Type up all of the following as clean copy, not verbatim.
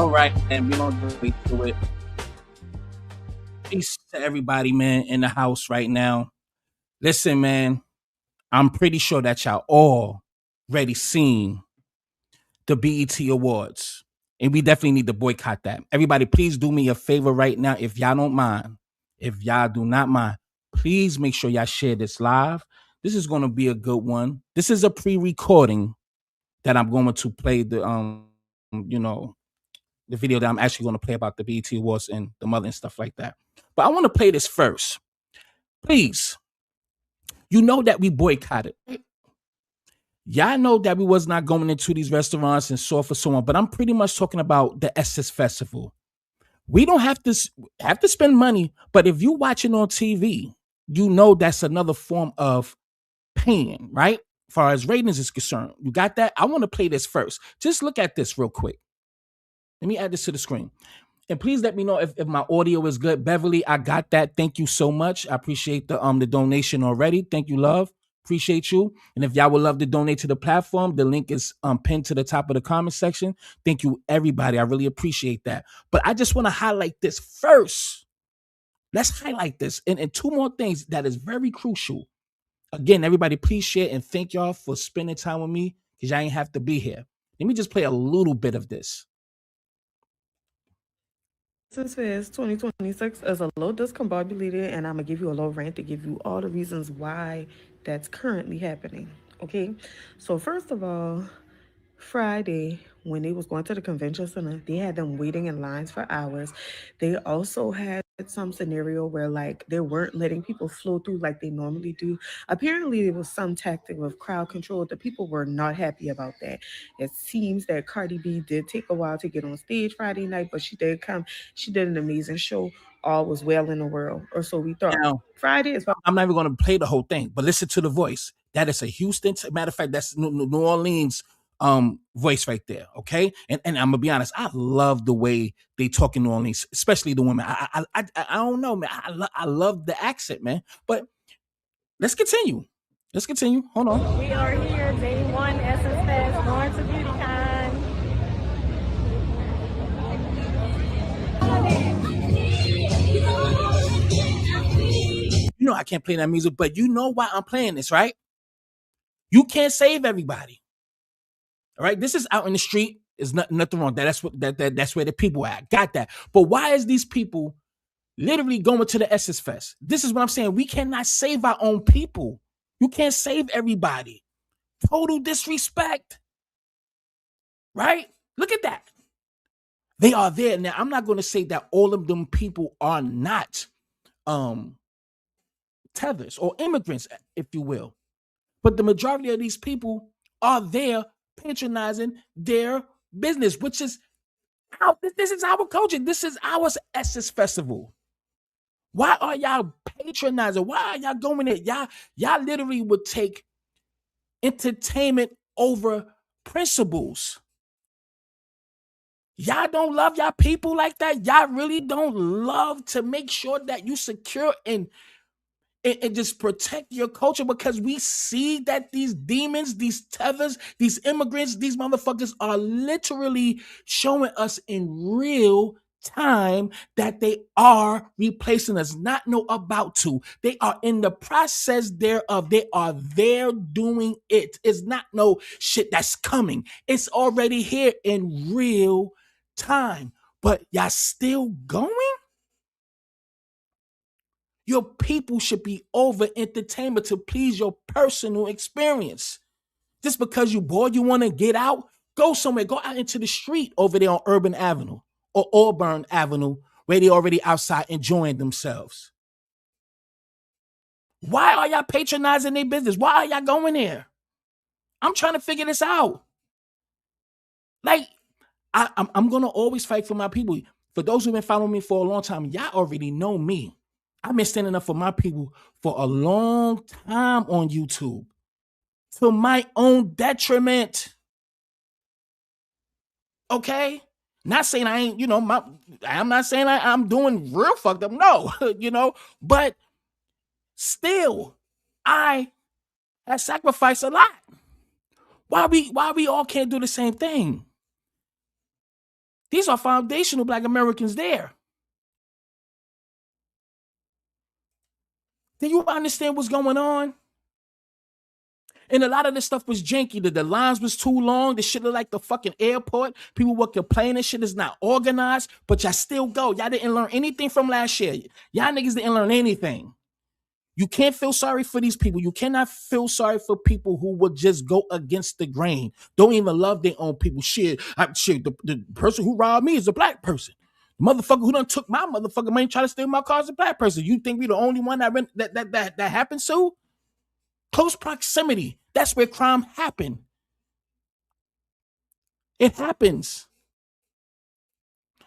All right, and we're gonna get right to it. Peace to everybody, man, in the house right now. Listen, man, I'm pretty sure that y'all all already seen the BET Awards. And we definitely need to boycott that. Everybody, please do me a favor right now. If y'all don't mind, if y'all do not mind, please make sure y'all share this live. This is gonna be a good one. This is a pre-recording that I'm going to play you know, the video that I'm actually going to play about the BET Awards and the mother and stuff like that. But I want to play this first. Please, you know that we boycotted. Y'all know that we was not going into these restaurants and so for so on, but I'm pretty much talking about the Essence Festival. We don't have to spend money, but if you watching on TV, you know that's another form of paying, right? As far as ratings is concerned. You got that? I want to play this first. Just look at this real quick. Let me add this to the screen. And please let me know if my audio is good. Beverly, I got that. Thank you so much. I appreciate the donation already. Thank you, love. Appreciate you. And if y'all would love to donate to the platform, the link is pinned to the top of the comment section. Thank you, everybody. I really appreciate that. But I just want to highlight this first. Let's highlight this. And two more things that is very crucial. Again, everybody, please share and thank y'all for spending time with me because y'all ain't have to be here. Let me just play a little bit of this. Essence Fest 2026 is a little discombobulated, and I'm gonna give you a little rant to give you all the reasons why that's currently happening. Okay, so first of all, Friday when they was going to the convention center, they had them waiting in lines for hours. They also had some scenario where like they weren't letting people flow through like they normally do. Apparently, there was some tactic of crowd control. The people were not happy about that. It seems that Cardi B did take a while to get on stage Friday night, but she did come. She did an amazing show. All was well in the world, or so we thought. Now, Friday is I'm not even going to play the whole thing, but listen to the voice. That is a Houston. Matter of fact, that's New Orleans voice right there. Okay, and I'm gonna be honest. I love the way they talk in New Orleans, especially the women. I don't know, man. I love the accent, man. But let's continue. Let's continue. Hold on. We are here, day one, Essence Fest, going to BeautyCon. You know I can't play that music, but you know why I'm playing this, right? You can't save everybody. All right, this is out in the street. There's nothing wrong. That's where the people at. Got that. But why is these people literally going to the Essence Fest? This is what I'm saying. We cannot save our own people. You can't save everybody. Total disrespect. Right? Look at that. They are there. Now, I'm not going to say that all of them people are not tethers or immigrants, if you will. But the majority of these people are there patronizing their business, which is how this is our culture. This is our Essence Festival. Why are y'all patronizing? Why are y'all going there? Y'all literally would take entertainment over principles. Y'all don't love y'all people like that. Y'all really don't love to make sure that you secure and just protect your culture, because we see that these demons, these tethers, these immigrants, these motherfuckers are literally showing us in real time that they are replacing us. Not no about to. They are in the process thereof. They are there doing it. It's not no shit that's coming. It's already here in real time. But y'all still going? Your people should be over entertainment to please your personal experience. Just because you bored, you want to get out, go somewhere, go out into the street over there on Urban Avenue or Auburn Avenue, where they already outside enjoying themselves. Why are y'all patronizing their business? Why are y'all going there? I'm trying to figure this out. Like, I'm going to always fight for my people. For those who've been following me for a long time, y'all already know me. I've been standing up for my people for a long time on YouTube, to my own detriment. Okay? Not saying I ain't, I'm not saying I'm doing real fucked up. No, but still, I have sacrificed a lot. Why we all can't do the same thing? These are foundational Black Americans there. Do you understand what's going on? And a lot of this stuff was janky. The lines was too long. The shit looked like the fucking airport. People were complaining shit is not organized, but y'all still go. Y'all didn't learn anything from last year. Y'all niggas didn't learn anything. You can't feel sorry for these people. You cannot feel sorry for people who would just go against the grain. Don't even love their own people. Shit, the person who robbed me is a Black person. The motherfucker who done took my motherfucking money trying to steal my car is a Black person. You think we the only one that happens to? Close proximity. That's where crime happened. It happens.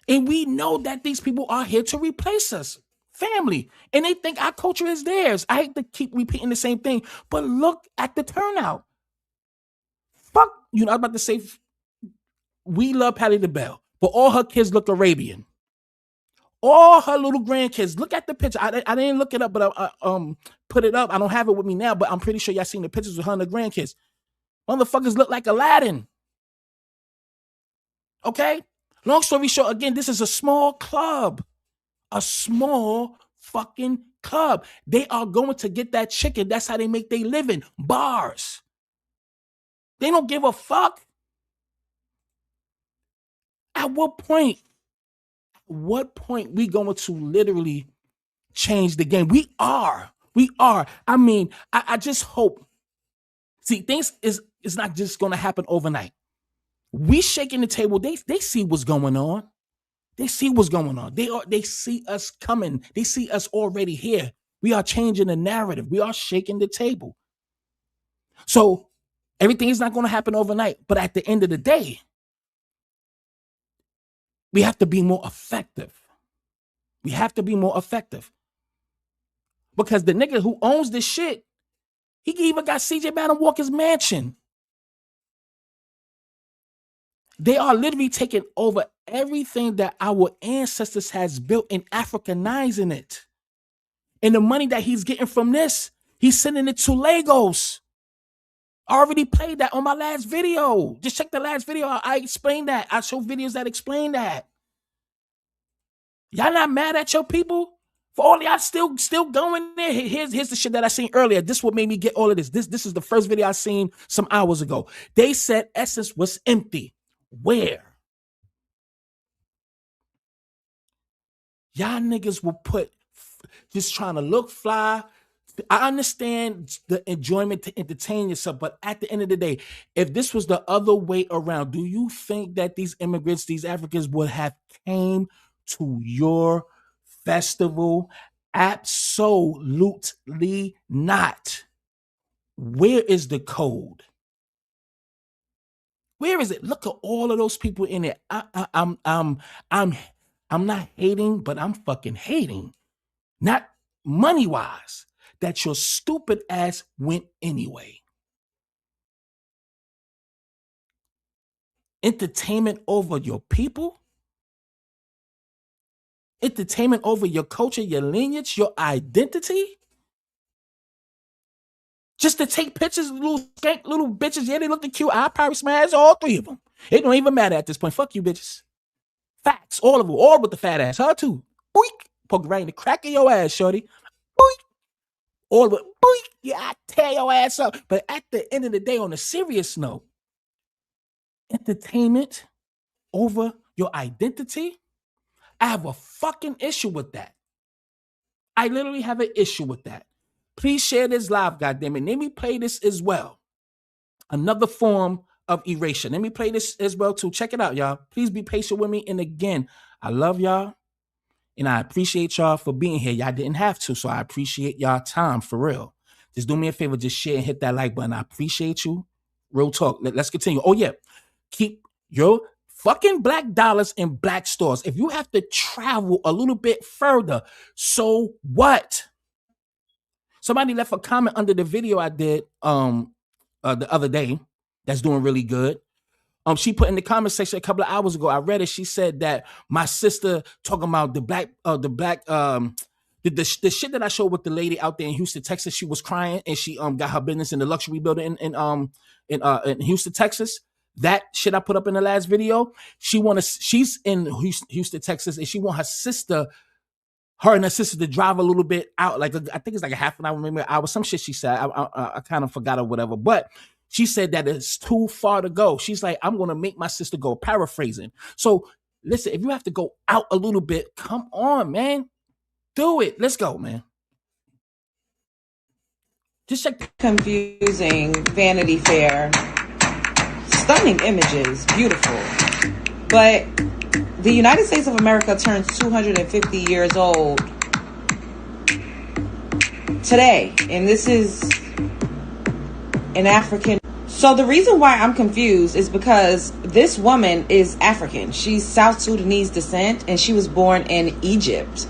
And we know that these people are here to replace us. Family. And they think our culture is theirs. I hate to keep repeating the same thing, but look at the turnout. Fuck, you know, I'm about to say, we love Patti LaBelle, but all her kids look Arabian. All her little grandkids. Look at the picture. I didn't look it up, but I put it up. I don't have it with me now, but I'm pretty sure y'all seen the pictures with her and the grandkids. Motherfuckers look like Aladdin. Okay? Long story short, again, this is a small club. A small fucking club. They are going to get that chicken. That's how they make their living. Bars. They don't give a fuck. At what point we going to literally change the game? We are. I mean, I just hope. See, things is not just going to happen overnight. We shaking the table. They see what's going on. They see what's going on. They see us coming. They see us already here. We are changing the narrative. We are shaking the table. So everything is not going to happen overnight. But at the end of the day, we have to be more effective. We have to be more effective. Because the nigga who owns this shit, he even got CJ Madam Walker's mansion. They are literally taking over everything that our ancestors has built and Africanizing it. And the money that he's getting from this, he's sending it to Lagos. I already played that on my last video. Just check the last video. I explained that. I show videos that explain that. Y'all not mad at your people? For all y'all still going there. Here's the shit that I seen earlier. This what made me get all of this. This is the first video I seen some hours ago. They said Essence was empty. Where? Y'all niggas will put just trying to look fly. I understand the enjoyment to entertain yourself, but at the end of the day, if this was the other way around, do you think that these immigrants, these Africans would have came to your festival? Absolutely not. Where is the code? Where is it? Look at all of those people in it. I'm not hating, but I'm fucking hating. Not money-wise. That your stupid ass went anyway. Entertainment over your people? Entertainment over your culture, your lineage, your identity? Just to take pictures, little bitches. Yeah, they look cute. I probably smash all three of them. It don't even matter at this point. Fuck you, bitches. Facts, all of them, all with the fat ass. Her too. Boink. Poke right in the crack of your ass, shorty. Boink. All of it. Boink. Yeah, I tear your ass up. But at the end of the day, on a serious note, entertainment over your identity, I have a fucking issue with that. I literally have an issue with that. Please share this live, goddammit. Let me play this as well. Another form of erasure. Let me play this as well too. Check it out, y'all. Please be patient with me. And again, I love y'all. And I appreciate y'all for being here. Y'all didn't have to, so I appreciate y'all time for real. Just do me a favor, just share and hit that like button. I appreciate you. Real talk. Let's continue. Oh, yeah. Keep your fucking black dollars in black stores. If you have to travel a little bit further, so what? Somebody left a comment under the video I did the other day that's doing really good. She put in the comment section a couple of hours ago. I read it. She said that my sister talking about the shit that I showed with the lady out there in Houston, Texas. She was crying and she got her business in the luxury building in Houston, Texas. That shit I put up in the last video, she's in Houston, Texas, and she want her and her sister to drive a little bit out, like I think it's like a half an hour, maybe an hour, some shit she said. I kind of forgot or whatever, but she said that it's too far to go. She's like, I'm gonna make my sister go, paraphrasing. So listen, if you have to go out a little bit, come on, man, do it. Let's go, man. Just check. Confusing Vanity Fair. Stunning images, beautiful. But the United States of America turns 250 years old today, and this is an African. So the reason why I'm confused is because this woman is African. She's South Sudanese descent, and she was born in Egypt.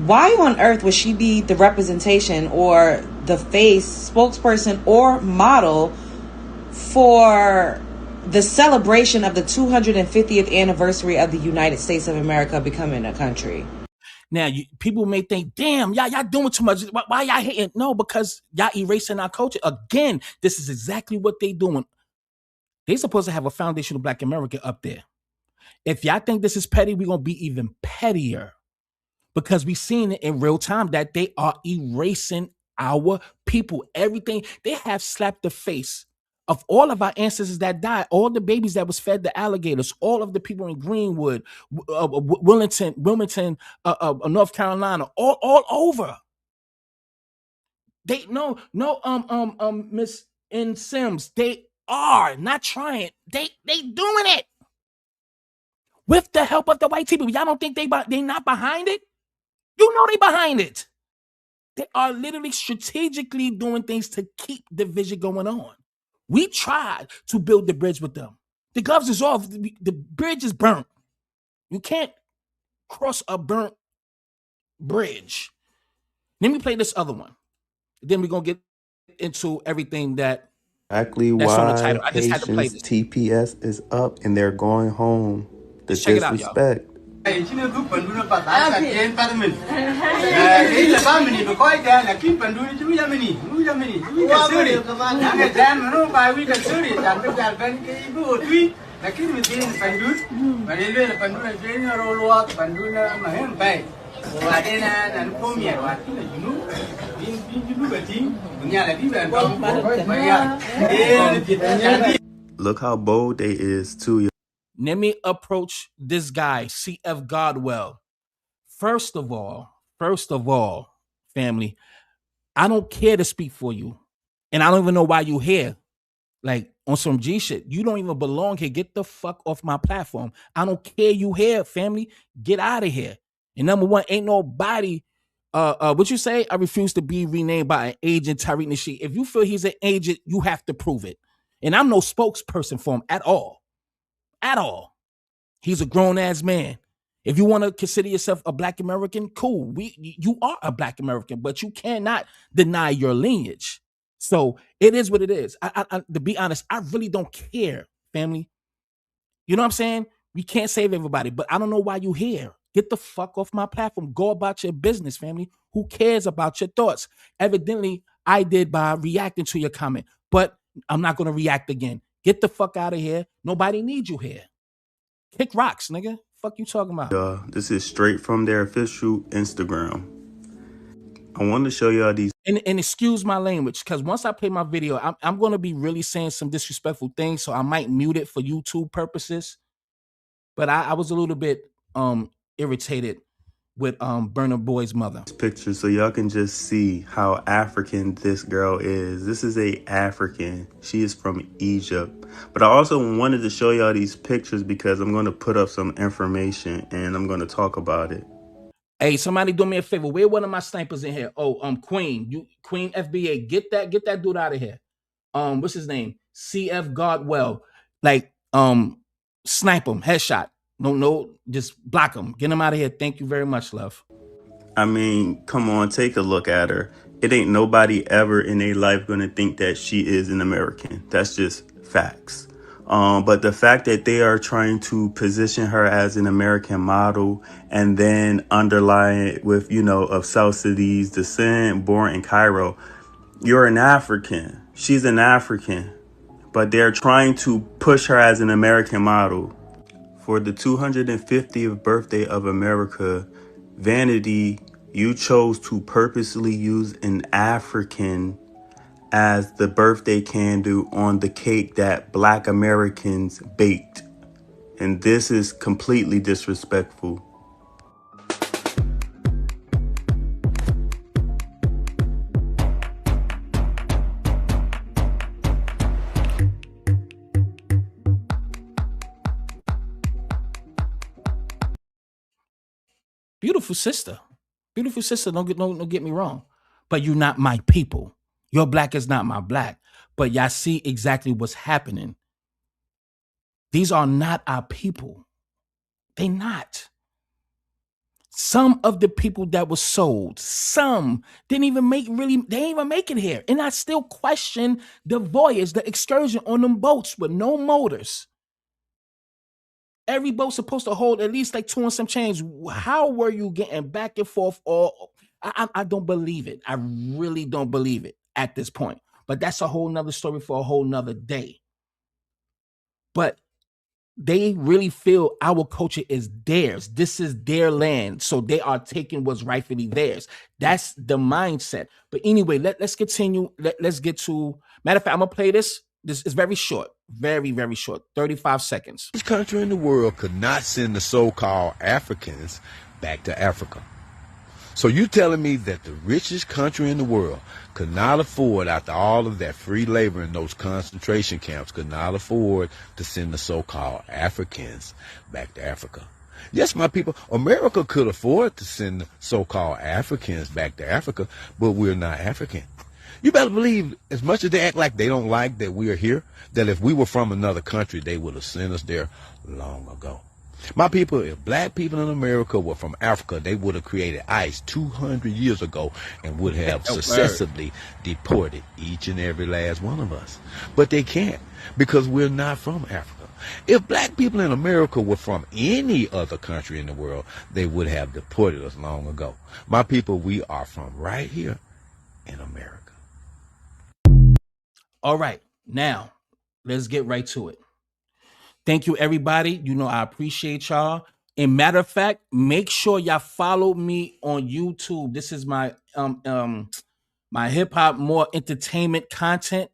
Why on earth would she be the representation or the face, spokesperson, or model for the celebration of the 250th anniversary of the United States of America becoming a country? Now, people may think, damn, y'all doing too much. Why y'all hating? No, because y'all erasing our culture. Again, this is exactly what they doing. They supposed to have a foundation of Black America up there. If y'all think this is petty, we're going to be even pettier. Because we've seen it in real time that they are erasing our people. Everything. They have slapped the face of all of our ancestors that died, all the babies that was fed the alligators, all of the people in Greenwood, Wilmington, North Carolina, all over. They Miss N. Sims, they are not trying. They doing it with the help of the white people. Y'all don't think they not behind it? You know they behind it. They are literally strategically doing things to keep the vision going on. We tried to build the bridge with them. The gloves is off. The bridge is burnt. You can't cross a burnt bridge. Let me play this other one. Then we're going to get into everything that's Exactly on the why title. I just had to play this. TPS is up and they're going home. The Check it out, y'all. disrespect. Look how bold they is too. Let me approach this guy, CF Godwell. First of all, family, I don't care to speak for you. And I don't even know why you're here. Like on some G shit. You don't even belong here. Get the fuck off my platform. I don't care you here, family. Get out of here. And number one, ain't nobody what you say? I refuse to be renamed by an agent, Tariq Nasheed. If you feel he's an agent, you have to prove it. And I'm no spokesperson for him at all. At all. He's a grown-ass man. If you want to consider yourself a Black American, cool. You are a Black American, but you cannot deny your lineage. So it is what it is. I to be honest, I really don't care, family. You know what I'm saying? We can't save everybody, but I don't know why you here. Get the fuck off my platform. Go about your business, family. Who cares about your thoughts? Evidently, I did by reacting to your comment, but I'm not going to react again. Get the fuck out of here. Nobody needs you here. Kick rocks, nigga. Fuck you talking about? This is straight from their official Instagram. I want to show y'all these. And excuse my language, because once I play my video, I'm going to be really saying some disrespectful things, so I might mute it for YouTube purposes. But I was a little bit irritated with Burna Boy's mother. Picture so y'all can just see how African this girl is. This is a African. She is from Egypt. But I also wanted to show y'all these pictures because I'm going to put up some information and I'm going to talk about it. Hey, somebody do me a favor. Where one of my snipers in here? Oh, Queen FBA. Get that dude out of here. What's his name? CF Godwell. Like, snipe him, headshot. No, just block him. Get him out of here. Thank you very much, love. I mean, come on, take a look at her. It ain't nobody ever in their life going to think that she is an American. That's just facts. But the fact that they are trying to position her as an American model and then underline it with, of South Sudanese descent, born in Cairo. You're an African. She's an African. but they're trying to push her as an American model. For the 250th birthday of America, Vanity, you chose to purposely use an African as the birthday candle on the cake that Black Americans baked. And this is completely disrespectful. Beautiful sister. Beautiful sister. Don't get me wrong. But you're not my people. Your black is not my black. But y'all see exactly what's happening. These are not our people. They not. Some of the people that were sold, some didn't even make they didn't even make it here. And I still question the voyage, the excursion on them boats with no motors. Every boat's supposed to hold at least like 2 and some change. How were you getting back and forth? I don't believe it. I really don't believe it at this point. But that's a whole nother story for a whole nother day. But they really feel our culture is theirs. This is their land. So they are taking what's rightfully theirs. That's the mindset. But anyway, let's continue. Let's get to, matter of fact, I'm going to play this. This is very short. Very, very short. 35 seconds. Which country in the world could not send the so-called Africans back to Africa? So you telling me that the richest country in the world could not afford, after all of that free labor in those concentration camps, could not afford to send the so-called Africans back to Africa? Yes, my people, America could afford to send the so-called Africans back to Africa, but we're not African. You better believe, as much as they act like they don't like that we are here, that if we were from another country, they would have sent us there long ago. My people, if black people in America were from Africa, they would have created ICE 200 years ago and would have successively deported each and every last one of us. But they can't, because we're not from Africa. If black people in America were from any other country in the world, they would have deported us long ago. My people, we are from right here in America. All right, now let's get right to it. Thank you, everybody. You know, I appreciate y'all. And matter of fact, make sure y'all follow me on YouTube. This is my my hip hop more entertainment content.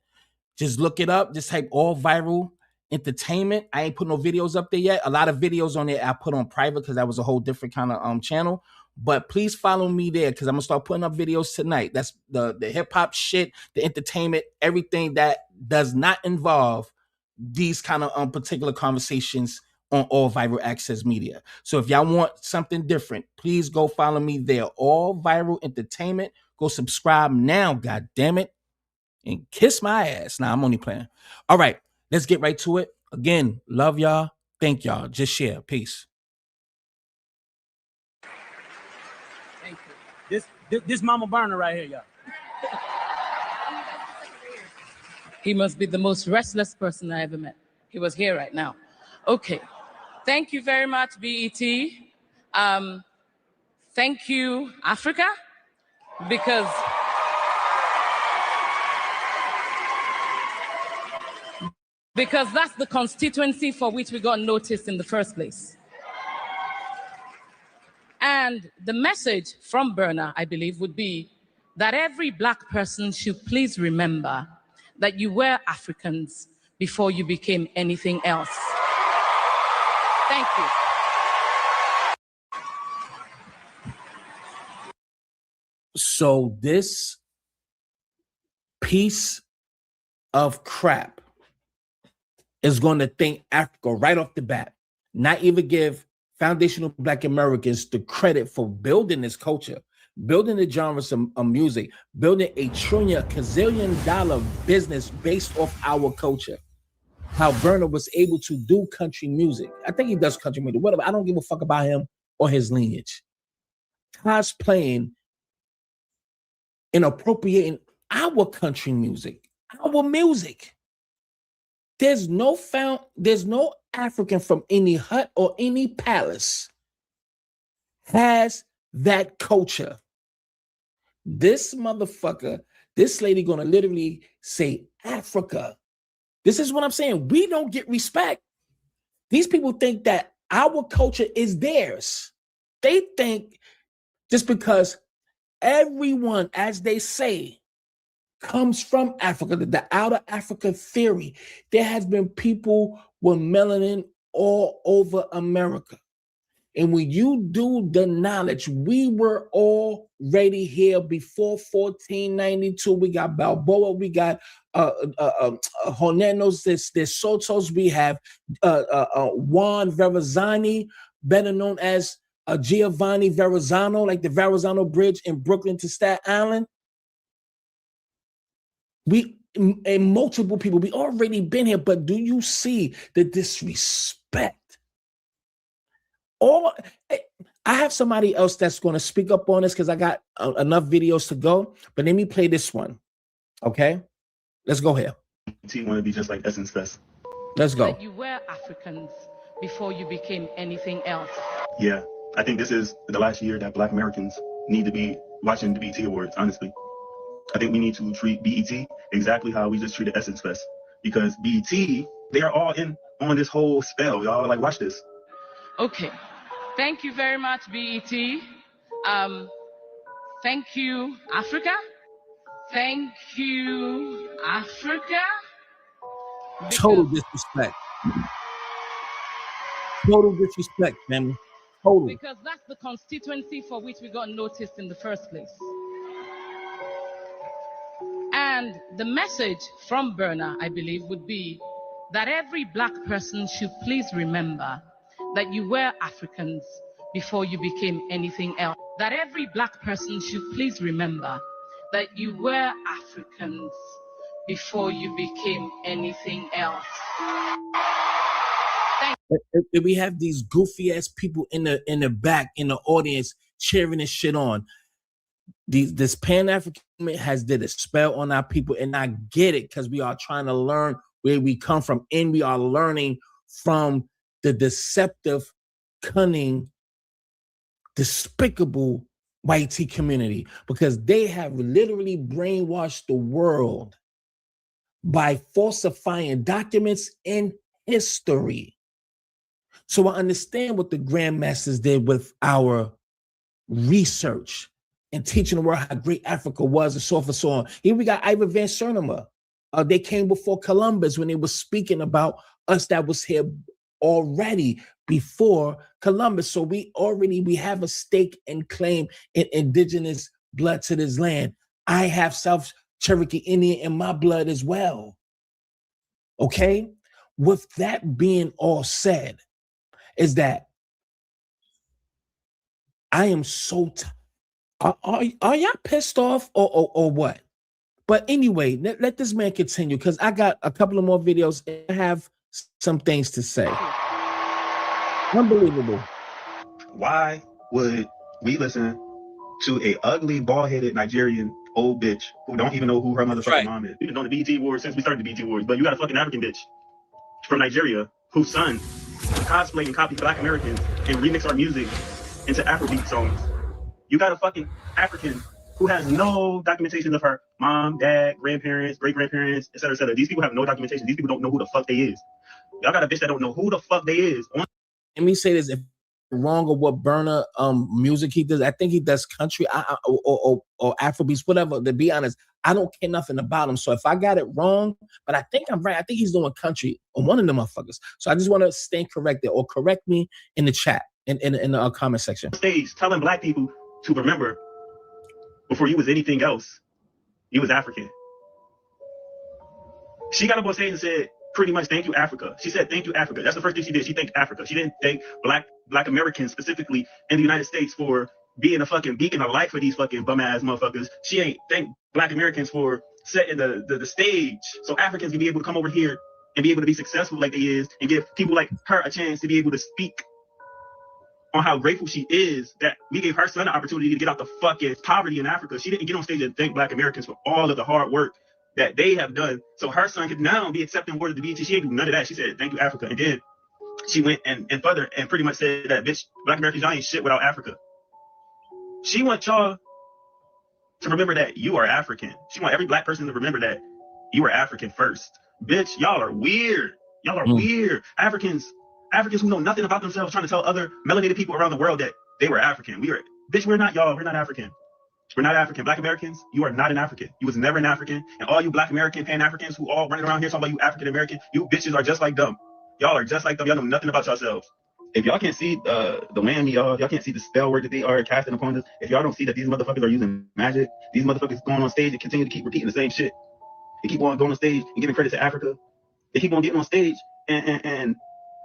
Just look it up. Just type all viral entertainment. I ain't put no videos up there yet. A lot of videos on there I put on private because that was a whole different kind of channel. But please follow me there because I'm gonna start putting up videos tonight. That's the hip hop shit, the entertainment, everything that does not involve these kind of particular conversations on All Viral Access Media. So if y'all want something different, please go follow me there. All Viral Entertainment. Go subscribe now, god damn it, and kiss my ass. Nah, I'm only playing. All right, let's get right to it. Again, love y'all. Thank y'all. Just share. Peace. Thank you. This Mama Burner right here, y'all. He must be the most restless person I ever met. He was here right now. Okay. Thank you very much, BET. Thank you, Africa, because that's the constituency for which we got noticed in the first place. And the message from Burna, I believe, would be that every Black person should please remember that you were Africans before you became anything else. Thank you. So this piece of crap is going to thank Africa right off the bat, not even give foundational Black Americans the credit for building this culture, building the genres of music, building a gazillion-dollar business based off our culture. How Burna was able to do country music. I think he does country music, whatever. I don't give a fuck about him or his lineage. Cosplaying and appropriating our country music, our music. There's no African from any hut or any palace has that culture. This motherfucker, this lady gonna literally say Africa This is what I'm saying. We don't get respect. These people think that our culture is theirs. They think just because everyone, as they say, comes from Africa, the outer Africa theory, there has been people with melanin all over America. And when you do the knowledge, we were already here before 1492. We got Balboa, we got Hornenos, there's Sotos, we have Juan Verrazani, better known as Giovanni Verrazzano, like the Verrazzano Bridge in Brooklyn to Staten Island. And multiple people, we already been here, but do you see the disrespect? I have somebody else that's going to speak up on this because I got enough videos to go, but let me play this one. Okay, let's go here. You want to be just like Essence Fest. Let's go. That you were Africans before you became anything else. Yeah, I think this is the last year that Black Americans need to be watching the BET Awards, honestly. I think we need to treat BET exactly how we just treated Essence Fest. Because BET, they are all in on this whole spell, y'all. Like, watch this. Okay. Thank you very much, BET. Thank you, Africa. Thank you, Africa. Total disrespect. Total disrespect, family. Total. Because that's the constituency for which we got noticed in the first place. And the message from Burna, I believe, would be that every Black person should please remember that you were Africans before you became anything else. That every Black person should please remember that you were Africans before you became anything else. We have these goofy ass people in the back, in the audience, cheering this shit on. This Pan-African has did a spell on our people, and I get it because we are trying to learn where we come from, and we are learning from the deceptive, cunning, despicable white tea community, because they have literally brainwashed the world by falsifying documents in history. So I understand what the grandmasters did with our research and teaching the world how great Africa was and so forth and so on. Here we got Ivan Van Sertima. They came before Columbus when they were speaking about us that was here already before Columbus. So we have a stake and claim in indigenous blood to this land. I have South Cherokee Indian in my blood as well. Okay? With that being all said, is that I am so are y'all pissed off or what? But anyway, let this man continue because I got a couple of more videos and I have some things to say. Unbelievable. Why would we listen to a ugly, bald-headed Nigerian old bitch who don't even know who her motherfucking mom is? We've been on the BET Awards since we started the BET Awards, but you got a fucking African bitch from Nigeria whose son cosplay and copy Black Americans and remix our music into Afrobeat songs. You got a fucking African who has no documentation of her mom, dad, grandparents, great-grandparents, et cetera, et cetera. These people have no documentation. These people don't know who the fuck they is. Y'all got a bitch that don't know who the fuck they is. Let me say this, if wrong or what Burna music he does, I think he does country or Afrobeats, whatever. To be honest, I don't care nothing about him. So if I got it wrong, but I think I'm right. I think he's doing country on one of them motherfuckers. So I just want to stay corrected or correct me in the chat, in the comment section. Stage telling Black people to remember before you was anything else, you was African. She got up on stage and said, pretty much, thank you, Africa. She said, thank you, Africa. That's the first thing she did. She thanked Africa. She didn't thank Black Americans specifically in the United States for being a fucking beacon of light for these fucking bum ass motherfuckers. She ain't thank Black Americans for setting the stage so Africans can be able to come over here and be able to be successful like they is and give people like her a chance to be able to speak on how grateful she is that we gave her son an opportunity to get out the fucking poverty in Africa. She didn't get on stage and thank Black Americans for all of the hard work that they have done. So her son could now be accepting word of the BET. She ain't do none of that. She said, thank you, Africa. And then she went and further and pretty much said that, bitch, Black Americans, y'all ain't shit without Africa. She wants y'all to remember that you are African. She wants every Black person to remember that you are African first. Bitch, y'all are weird. Y'all are weird. Africans who know nothing about themselves trying to tell other melanated people around the world that they were African. Bitch, we're not y'all. We're not African. We're not African. Black Americans, you are not an African. You was never an African. And all you Black American, Pan-Africans who all running around here talking about you African American, you bitches are just like them. Y'all are just like them. Y'all know nothing about yourselves. If y'all can't see the whammy, y'all can't see the spell word that they are casting upon us. If y'all don't see that these motherfuckers are using magic, these motherfuckers going on stage and continue to keep repeating the same shit. They keep on going on stage and giving credit to Africa. They keep on getting on stage and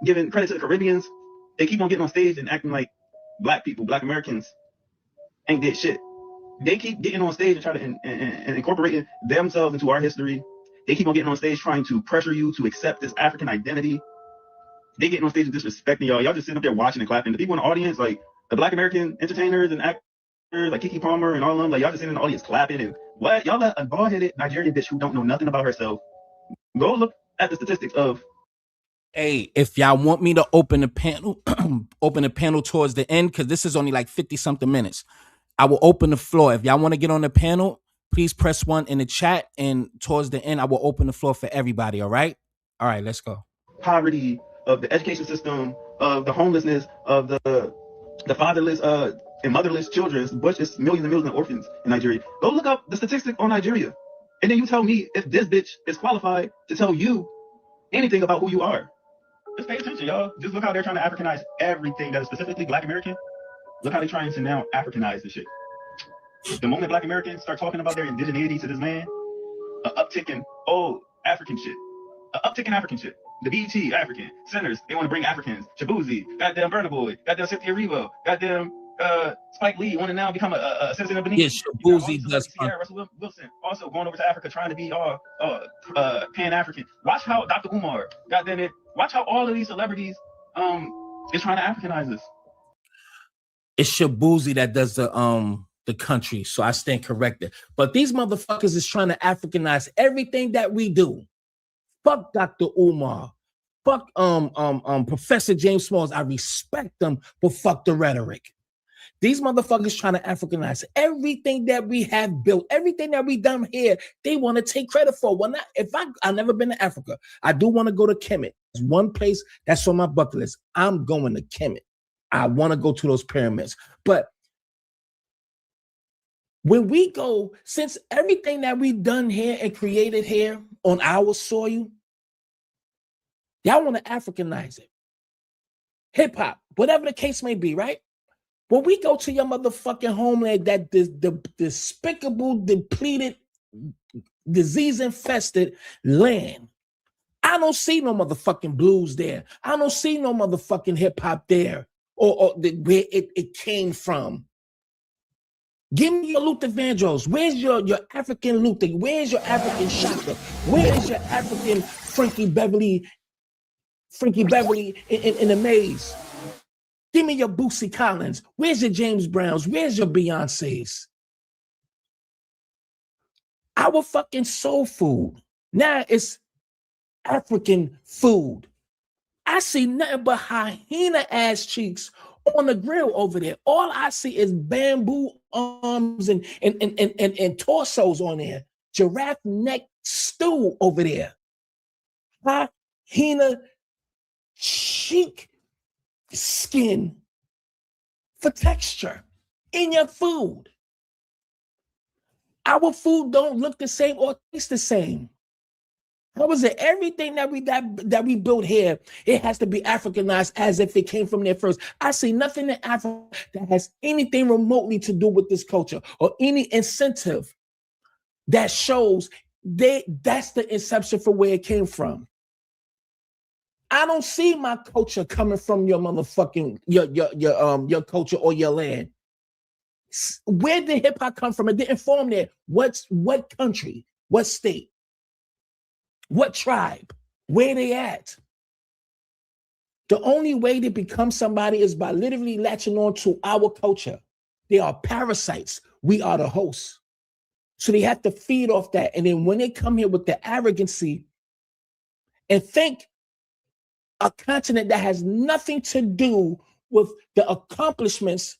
giving credit to the Caribbeans. They keep on getting on stage and acting like Black people, Black Americans ain't did shit. They keep getting on stage and try to and incorporating themselves into our history. They keep on getting on stage trying to pressure you to accept this African identity. They getting on stage and disrespecting y'all. Y'all just sitting up there watching and clapping. The people in the audience, like the Black American entertainers and actors, like Keke Palmer and all of them, like y'all just sitting in the audience clapping and what? Y'all let a bald-headed Nigerian bitch who don't know nothing about herself go look at the statistics of. Hey, if y'all want me to open the panel, open the panel towards the end, because this is only like 50-something minutes. I will open the floor. If y'all want to get on the panel, please press 1 in the chat, and towards the end, I will open the floor for everybody. All right? All right, let's go. Poverty, of the education system, of the homelessness, of the fatherless and motherless children. It's millions and millions of orphans in Nigeria. Go look up the statistics on Nigeria, and then you tell me if this bitch is qualified to tell you anything about who you are. Just pay attention, y'all. Just look how they're trying to Africanize everything that is specifically Black American. Look how they're trying to now Africanize this shit. The moment Black Americans start talking about their indigeneity to this land, an uptick in African shit. An uptick in African shit. The BET, African. Centers, they want to bring Africans. Shabuzi, goddamn Burna Boy, goddamn Cynthia Erivo, goddamn Spike Lee want to now become a citizen of Benin. Yeah, Shabuzi does. Russell Wilson also going over to Africa trying to be all Pan-African. Watch how Dr. Umar, goddamn it, watch how all of these celebrities is trying to Africanize us. It's Shabuzi that does the country, so I stand corrected. But these motherfuckers is trying to Africanize everything that we do. Fuck Dr. Umar. Fuck Professor James Smalls. I respect them, but fuck the rhetoric. These motherfuckers trying to Africanize everything that we have built, everything that we done here. They want to take credit for. Well, I've never been to Africa. I do want to go to Kemet. It's one place that's on my bucket list. I'm going to Kemet. I want to go to those pyramids. But when we go, since everything that we've done here and created here on our soil, y'all want to Africanize it. Hip hop, whatever the case may be, right? When we go to your motherfucking homeland, that the despicable, depleted, disease-infested land, I don't see no motherfucking blues there. I don't see no motherfucking hip hop there, or where it came from. Give me your Luther Vandross. Where's your African Luther? Where's your African Shaka? Where's your African Frankie Beverly in the maze? Give me your Bootsy Collins. Where's your James Browns? Where's your Beyoncés? Our fucking soul food. Now it's African food. I see nothing but hyena ass cheeks on the grill over there. All I see is bamboo arms and torsos on there. Giraffe neck stew over there. Hyena cheek skin for texture in your food. Our food don't look the same or taste the same. How is it? Everything that we built here, it has to be Africanized as if it came from there first. I see nothing in Africa that has anything remotely to do with this culture or any incentive that shows that's the inception for where it came from. I don't see my culture coming from your motherfucking your culture or your land. Where did hip hop come from? It didn't form there. What country? What state? What tribe? Where they at? The only way to become somebody is by literally latching on to our culture. They are parasites. We are the hosts. So they have to feed off that. And then when they come here with the arrogancy and think a continent that has nothing to do with the accomplishments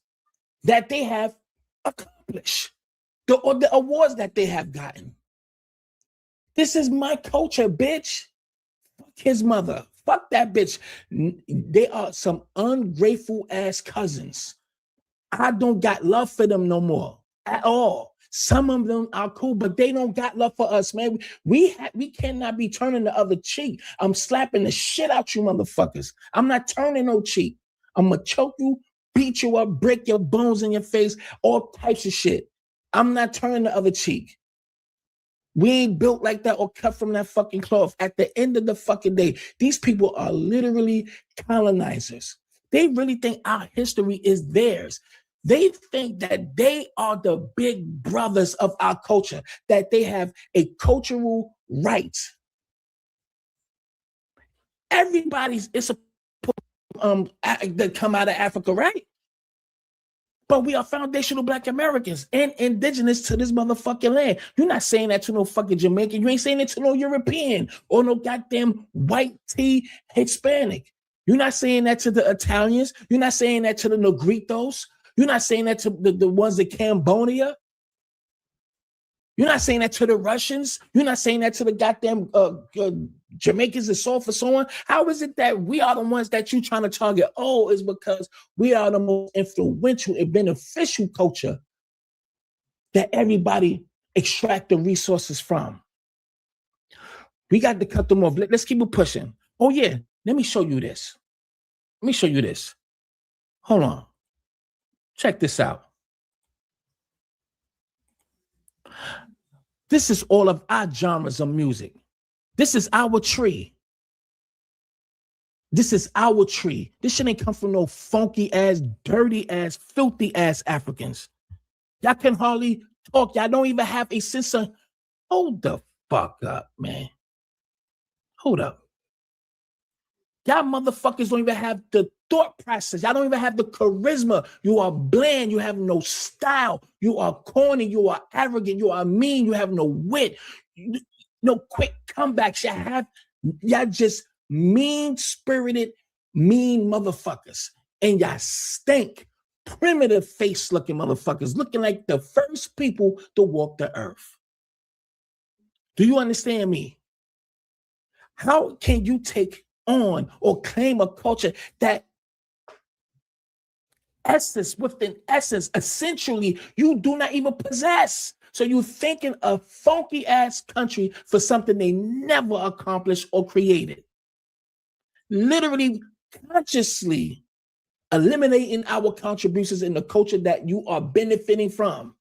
that they have accomplished, or the awards that they have gotten. This is my culture, bitch. Fuck his mother. Fuck that bitch. They are some ungrateful ass cousins. I don't got love for them no more at all. Some of them are cool, but they don't got love for us, man. We cannot be turning the other cheek. I'm slapping the shit out you motherfuckers. I'm not turning no cheek. I'm gonna choke you, beat you up, break your bones in your face, all types of shit. I'm not turning the other cheek. We ain't built like that or cut from that fucking cloth. At the end of the fucking day, these people are literally colonizers. They really think our history is theirs. They think that they are the big brothers of our culture, that they have a cultural right. Everybody's is supposed to come out of Africa, right? But we are foundational Black Americans and indigenous to this motherfucking land. You're not saying that to no fucking Jamaican. You ain't saying it to no European or no goddamn white tea Hispanic. You're not saying that to the Italians. You're not saying that to the Negritos. You're not saying that to the ones in Cambodia. You're not saying that to the Russians. You're not saying that to the goddamn Jamaicans and so on. How is it that we are the ones that you trying to target? Oh, it's because we are the most influential and beneficial culture that everybody extract the resources from. We got to cut them off. Let's keep it pushing. Oh yeah, let me show you this. Hold on. Check this out. This is all of our genres of music. This is our tree. This is our tree. This shit ain't come from no funky ass, dirty ass, filthy ass Africans. Y'all can hardly talk. Y'all don't even have a sense of, hold the fuck up, man. Hold up. Y'all motherfuckers don't even have the thought process. Y'all don't even have the charisma. You are bland. You have no style. You are corny. You are arrogant. You are mean. You have no wit. No quick comebacks. Y'all just mean-spirited, mean motherfuckers. And y'all stink. Primitive face-looking motherfuckers, looking like the first people to walk the earth. Do you understand me? How can you take on or claim a culture that within essence, essentially, you do not even possess? So you're thinking a funky ass country for something they never accomplished or created. Literally, consciously eliminating our contributions in the culture that you are benefiting from.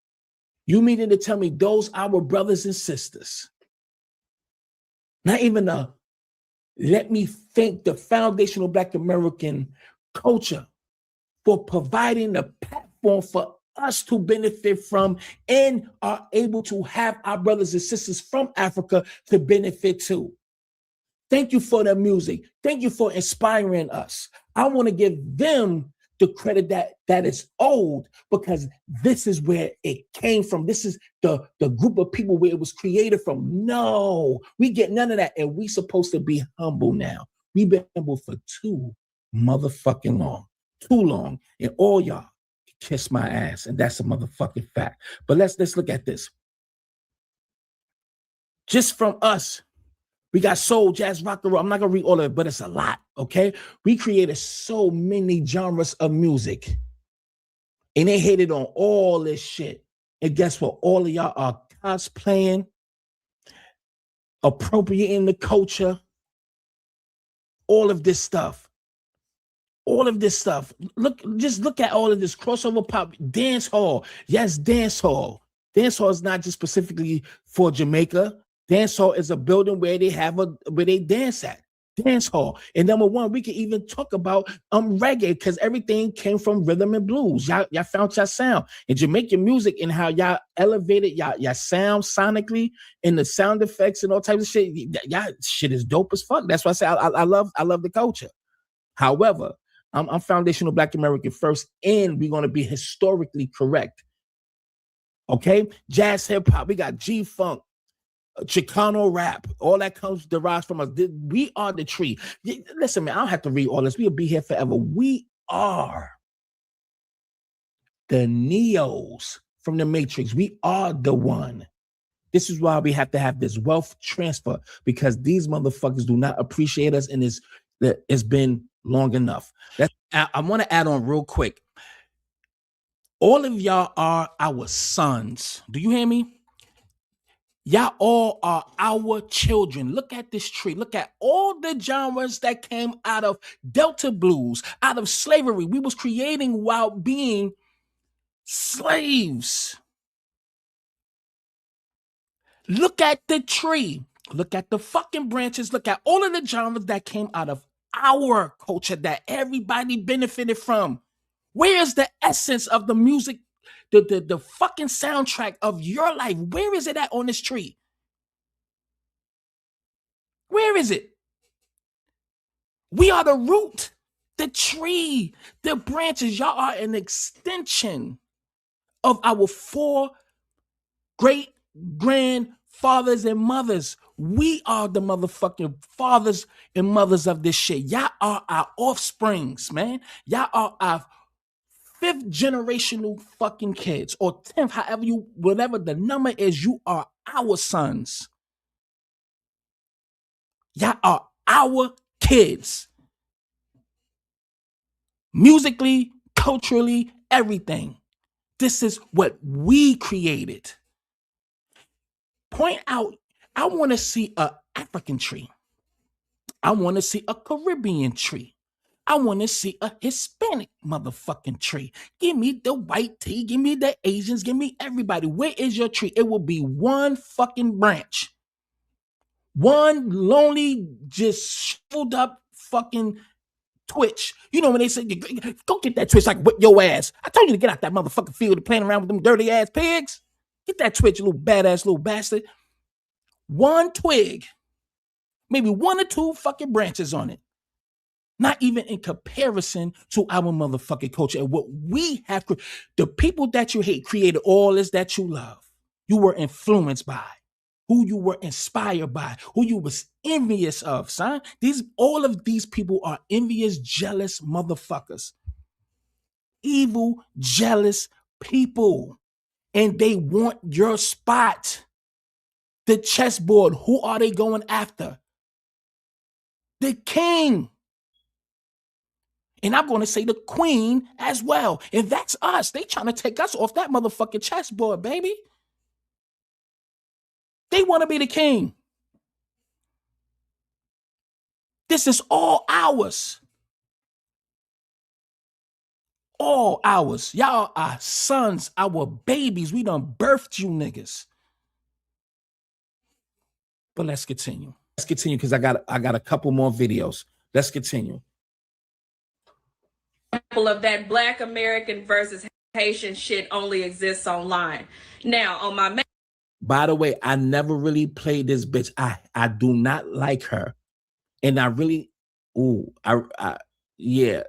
You meaning to tell me those our brothers and sisters? Not even let me thank the foundational Black American culture for providing the platform for us to benefit from and are able to have our brothers and sisters from Africa to benefit too. Thank you for the music. Thank you for inspiring us. I want to give them the credit that is owed, because this is where it came from. This is the group of people where it was created from. No, we get none of that. And we supposed to be humble now. We've been humble for too motherfucking long. Too long. And all y'all kiss my ass. And that's a motherfucking fact. But let's look at this. Just from us, we got soul, jazz, rock and roll. I'm not going to read all of it, but it's a lot, okay? We created so many genres of music. And they hated on all this shit. And guess what? All of y'all are cosplaying, appropriating the culture, all of this stuff. All of this stuff. Just look at all of this crossover pop, dance hall. Yes, dance hall. Dance hall is not just specifically for Jamaica. Dance hall is a building where they dance at. Dance hall. And number one, we can even talk about reggae, because everything came from rhythm and blues. Y'all found your sound. And Jamaican music and how y'all elevated y'all sound sonically and the sound effects and all types of shit. Y'all shit is dope as fuck. That's why I say I love the culture. However, I'm foundational Black American first, and we're going to be historically correct. Okay? Jazz, hip hop, we got G-Funk, Chicano rap, all that derives from us. We are the tree. Listen, man, I don't have to read all this. We'll be here forever. We are the Neos from the Matrix. We are the one. This is why we have to have this wealth transfer, because these motherfuckers do not appreciate us, and it's been long enough. I want to add on real quick. All of y'all are our sons. Do you hear me? Y'all all are our children. Look at this tree. Look at all the genres that came out of Delta blues, out of slavery. We was creating while being slaves. Look at the tree. Look at the fucking branches. Look at all of the genres that came out of our culture that everybody benefited from. Where's the essence of the music, the fucking soundtrack of your life? Where is it at on this tree? Where is it? We are the root, the tree, the branches. Y'all are an extension of our 4 great grandfathers and mothers. We are the motherfucking fathers and mothers of this shit. Y'all are our offsprings, man. Y'all are our 5th generational fucking kids, or 10th, whatever the number is. You are our sons. Y'all are our kids. Musically, culturally, everything. This is what we created. Point out, I want to see an African tree. I want to see a Caribbean tree. I want to see a Hispanic motherfucking tree. Give me the white tea. Give me the Asians. Give me everybody. Where is your tree? It will be one fucking branch. One lonely, just shriveled up fucking twitch. You know when they say, go get that twitch, like whip your ass. I told you to get out that motherfucking field and playing around with them dirty ass pigs. Get that twitch, you little badass little bastard. One twig, maybe 1 or 2 fucking branches on it. Not even in comparison to our motherfucking culture and what we have. The people that you hate created all this that you love. You were influenced by, who you were inspired by, who you was envious of, son. All of these people are envious, jealous motherfuckers. Evil, jealous people. And they want your spot. The chessboard, who are they going after? The king. And I'm going to say the queen as well. And that's us. They trying to take us off that motherfucking chessboard, baby. They want to be the king. This is all ours. All ours. Y'all are sons, our babies. We done birthed you niggas. But let's continue. Let's continue because I got a couple more videos. Let's continue. Of that Black American versus Haitian shit only exists online. Now, on my by the way, I never really played this bitch. I do not like her. And I really, yeah.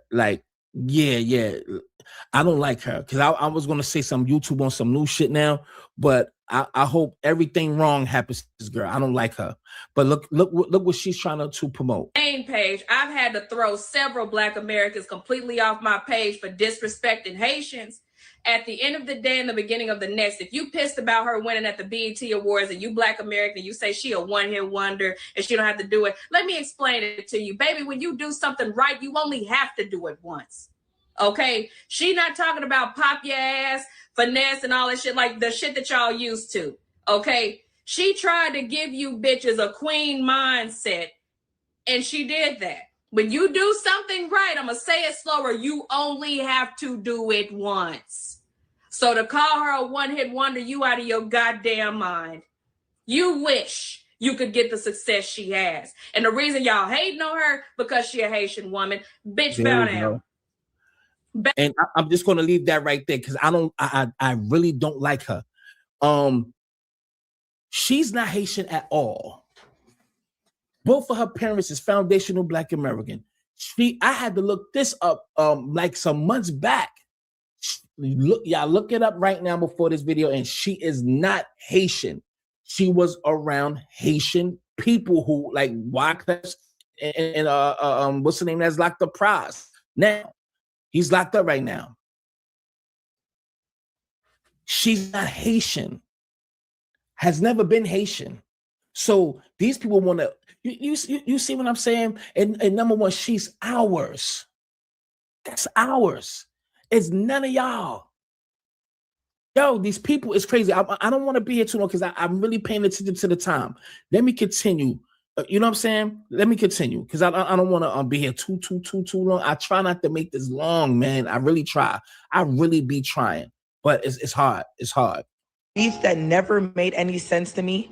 I don't like her because I was going to say some YouTube on some new shit now, but I hope everything wrong happens to this girl. I don't like her, but look what she's trying to promote. Main page, I've had to throw several Black Americans completely off my page for disrespecting Haitians. At the end of the day and the beginning of the next, if you pissed about her winning at the BET Awards and you Black American, you say she a one-hit wonder and she don't have to do it. Let me explain it to you. Baby, when you do something right, you only have to do it once. Okay? She not talking about pop your ass, finesse, and all that shit like the shit that y'all used to. Okay? She tried to give you bitches a queen mindset, and she did that. When you do something right, I'm going to say it slower, you only have to do it once. So to call her a one-hit wonder, you out of your goddamn mind. You wish you could get the success she has. And the reason y'all hating on her, because she a Haitian woman. Bitch, bow down. And I'm just going to leave that right there because I really don't like her. She's not Haitian at all. Both of her parents is foundational Black American. I had to look this up like some months back. Look it up right now before this video, and she is not Haitian. She was around Haitian people who like Wyclef and what's the name that's locked up Prize. Now he's locked up right now. She's not Haitian. has never been Haitian. So these people want to, you see what I'm saying? And number one, she's ours. That's ours. It's none of y'all. Yo, these people is crazy. I don't want to be here too long because I'm really paying attention to the time. Let me continue. You know what I'm saying? Let me continue because I don't want to be here too long. I try not to make this long, man. I really try. I really be trying, but it's hard. It's hard. Beef that never made any sense to me.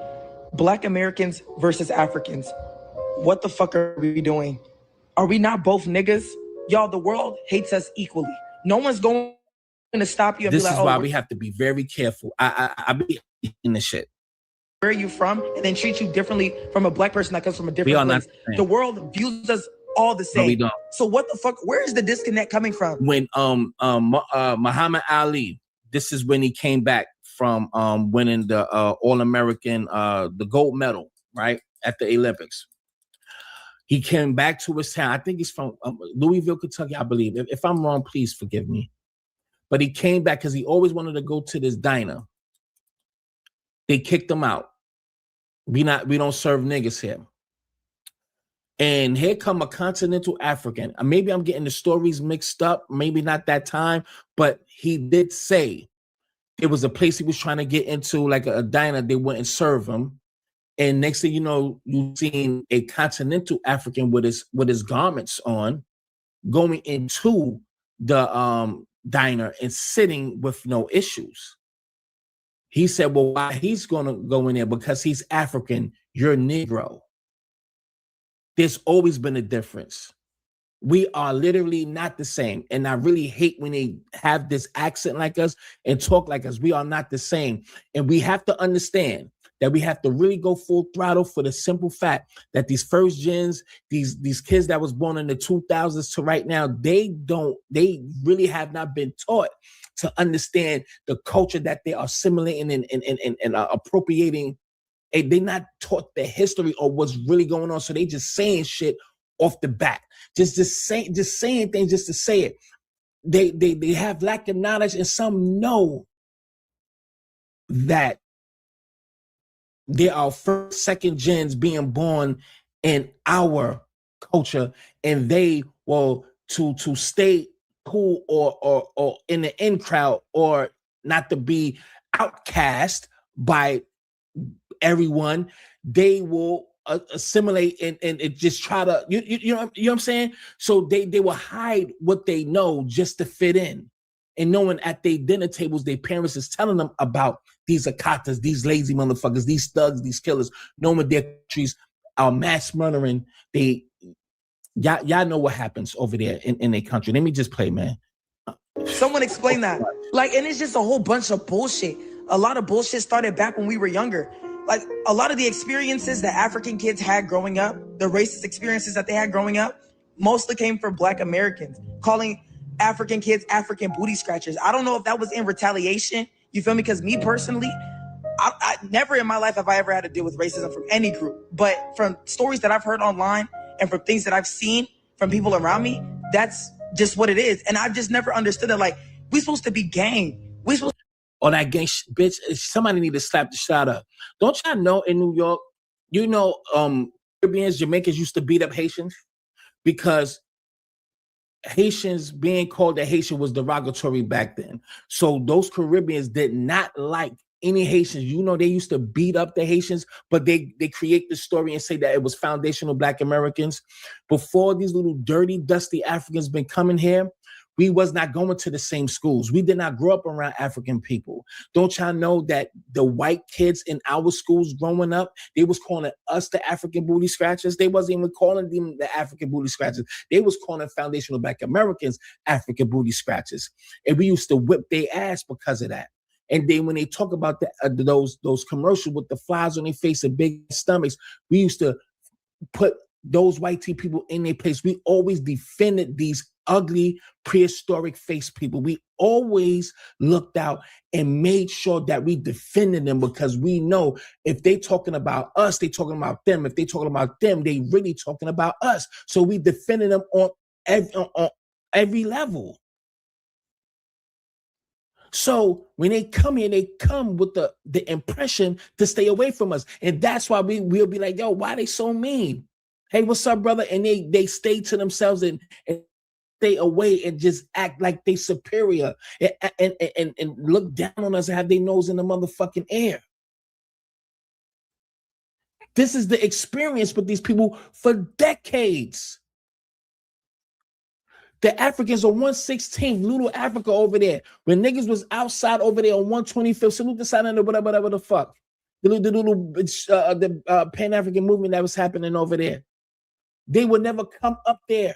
Black Americans versus Africans. What the fuck are we doing? Are we not both niggas? Y'all, the world hates us equally. No one's going to stop you and This be like, is why we have to be very careful. I be in this shit. Where are you from? And then treat you differently from a black person that comes from a different place. The world views us all the same. No, we don't. So what the fuck? Where is the disconnect coming from? When Muhammad Ali, this is when he came back from winning the All-American, the gold medal, right, at the Olympics. He came back to his town. I think he's from Louisville, Kentucky, I believe. If I'm wrong, please forgive me. But he came back because he always wanted to go to this diner. They kicked him out. We don't serve niggas here. And here come a continental African. Maybe I'm getting the stories mixed up. Maybe not that time. But he did say it was a place he was trying to get into, like a diner. They wouldn't serve him. And next thing you know, you've seen a continental African with his garments on, going into the diner and sitting with no issues. He said, well, why he's gonna go in there? Because he's African, you're Negro. There's always been a difference. We are literally not the same. And I really hate when they have this accent like us and talk like us. We are not the same. And we have to understand that we have to really go full throttle for the simple fact that these first gens, these kids that was born in the 2000s to right now, they really have not been taught to understand the culture that they are assimilating and appropriating. And they're not taught the history or what's really going on. So they just saying shit off the bat, just saying things just to say it. They have lack of knowledge, and some know that there are first, second gens being born in our culture, and they will to stay cool or in the in crowd, or not to be outcast by everyone. They will assimilate and just try to you know what I'm saying. So they will hide what they know just to fit in, and knowing at their dinner tables their parents is telling them about these akatas, these lazy motherfuckers, these thugs, these killers, knowing their countries are mass murdering. Y'all know what happens over there in their country. Let me just play, man. Someone explain that. Like, and it's just a whole bunch of bullshit. A lot of bullshit started back when we were younger. Like, a lot of the experiences that African kids had growing up, the racist experiences that they had growing up, mostly came from Black Americans, calling African kids African booty scratchers. I don't know if that was in retaliation. You feel me? Because me personally, I never in my life have I ever had to deal with racism from any group. But from stories that I've heard online and from things that I've seen from people around me, that's just what it is. And I've just never understood that, like, we're supposed to be gang. We're supposed or that gang bitch, somebody need to slap the shot up. Don't y'all know in New York, you know, Caribbeans, Jamaicans used to beat up Haitians because Haitians being called a Haitian was derogatory back then. So those Caribbeans did not like any Haitians. You know, they used to beat up the Haitians, but they create the story and say that it was foundational Black Americans. Before these little dirty, dusty Africans been coming here, we was not going to the same schools. We did not grow up around African people. Don't y'all know that the white kids in our schools growing up, they was calling us the African booty scratchers. They wasn't even calling them the African booty scratchers. They was calling foundational Black Americans African booty scratchers. And we used to whip their ass because of that. And then when they talk about those commercials with the flies on their face and big stomachs, we used to put those white people in their place. We always defended these ugly, prehistoric face people. We always looked out and made sure that we defended them, because we know if they talking about us, they talking about them. If they talking about them, they really talking about us. So we defended them on every level. So when they come here, they come with the impression to stay away from us. And that's why we'll be like, yo, why they so mean? Hey, what's up, brother? And they stay to themselves and stay away and just act like they superior and look down on us and have their nose in the motherfucking air. This is the experience with these people for decades. The Africans on 116th, Little Africa over there, when niggas was outside over there on 125th, salute the sign of whatever the fuck. The Pan-African movement that was happening over there. They would never come up there.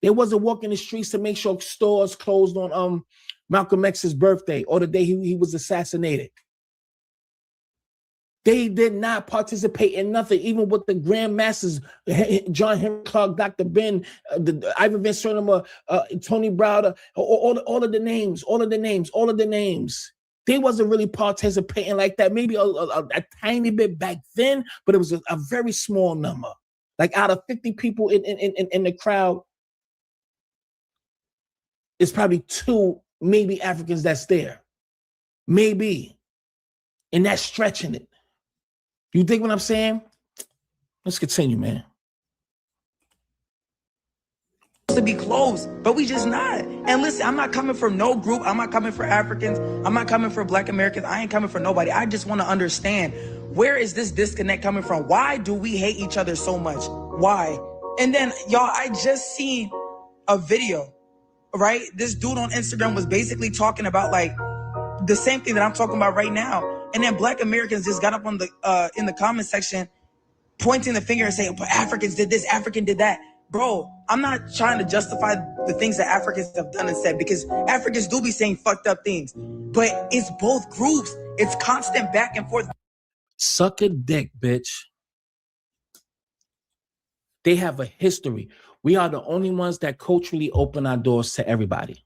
They wasn't walking the streets to make sure stores closed on Malcolm X's birthday or the day he was assassinated. They did not participate in nothing, even with the grandmasters, John Henry Clark, Dr. Ben, Ivan Van Sertima, Tony Browder, all of the names. They wasn't really participating like that. Maybe a tiny bit back then, but it was a very small number. Like out of 50 people in the crowd, it's probably 2, maybe Africans that's there. Maybe. And that's stretching it. You think what I'm saying? Let's continue, man. To be close, but we just not. And listen, I'm not coming from no group. I'm not coming for Africans. I'm not coming for Black Americans. I ain't coming for nobody. I just want to understand, where is this disconnect coming from? Why do we hate each other so much? Why? And then, y'all, I just seen a video, right? This dude on Instagram was basically talking about like the same thing that I'm talking about right now. And then Black Americans just got up on the in the comment section, pointing the finger and saying, but Africans did this, African did that. Bro, I'm not trying to justify the things that Africans have done and said, because Africans do be saying fucked up things. But it's both groups. It's constant back and forth. Suck a dick, bitch. They have a history. We are the only ones that culturally open our doors to everybody.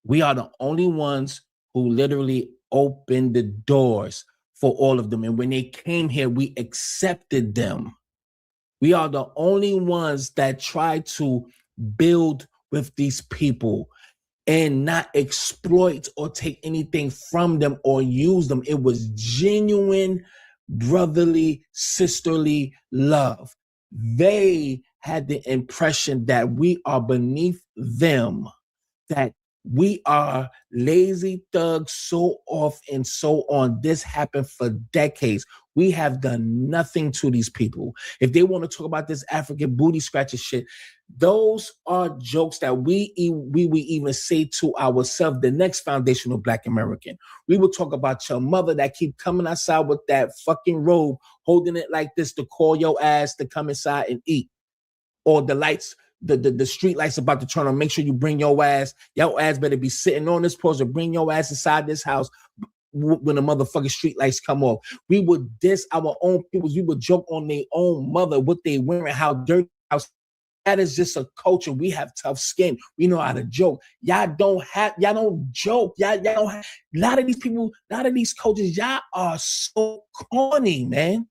We are the only ones who literally opened the doors for all of them. And when they came here, we accepted them. We are the only ones that tried to build with these people and not exploit or take anything from them or use them. It was genuine, brotherly, sisterly love. They had the impression that we are beneath them, that we are lazy thugs, so off and so on. This happened for decades. We have done nothing to these people. If they want to talk about this African booty scratcher shit, those are jokes that we would even say to ourselves, the next foundational Black American. We will talk about your mother that keep coming outside with that fucking robe, holding it like this to call your ass to come inside and eat. Or the lights, the street lights about to turn on. Make sure you bring your ass. Your ass better be sitting on this post or bring your ass inside this house when the motherfucking street lights come off. We would diss our own people. We would joke on their own mother, what they wearing, how dirty. That is just a culture. We have tough skin. We know how to joke. Y'all don't joke. Y'all don't have, a lot of these people, a lot of these coaches, y'all are so corny, man.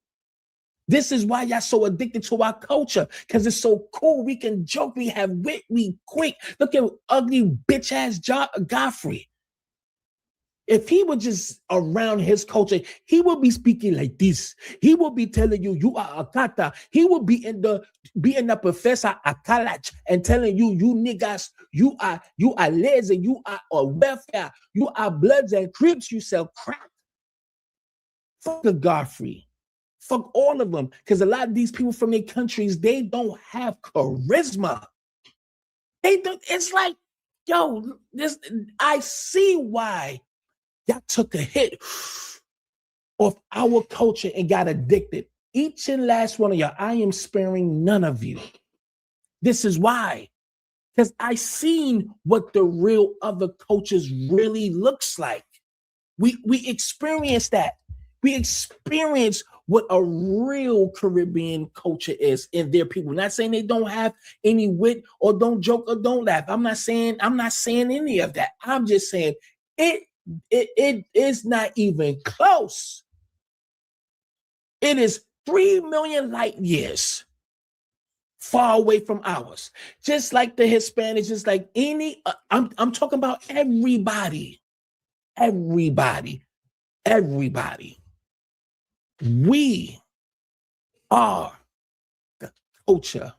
This is why y'all so addicted to our culture, because it's so cool. We can joke, we have wit, we quick. Look at ugly bitch ass Godfrey. If he were just around his culture, he would be speaking like this. He would be telling you, you are a kata. He would be in the professor Akalach and telling you, you niggas, you are lazy, you are a welfare, you are Bloods and Crips, you sell crack. Fuck the Godfrey. Fuck all of them, because a lot of these people from their countries, they don't have charisma. They don't. It's like, yo, this. I see why y'all took a hit of our culture and got addicted. Each and last one of y'all, I am sparing none of you. This is why, because I seen what the real other cultures really looks like. We experienced that. We experienced what a real Caribbean culture is in their people. Not saying they don't have any wit or don't joke or don't laugh. I'm not saying any of that. I'm just saying it is not even close. It is 3 million light years far away from ours. Just like the Hispanics, just like any, I'm talking about everybody. everybody. We are the culture.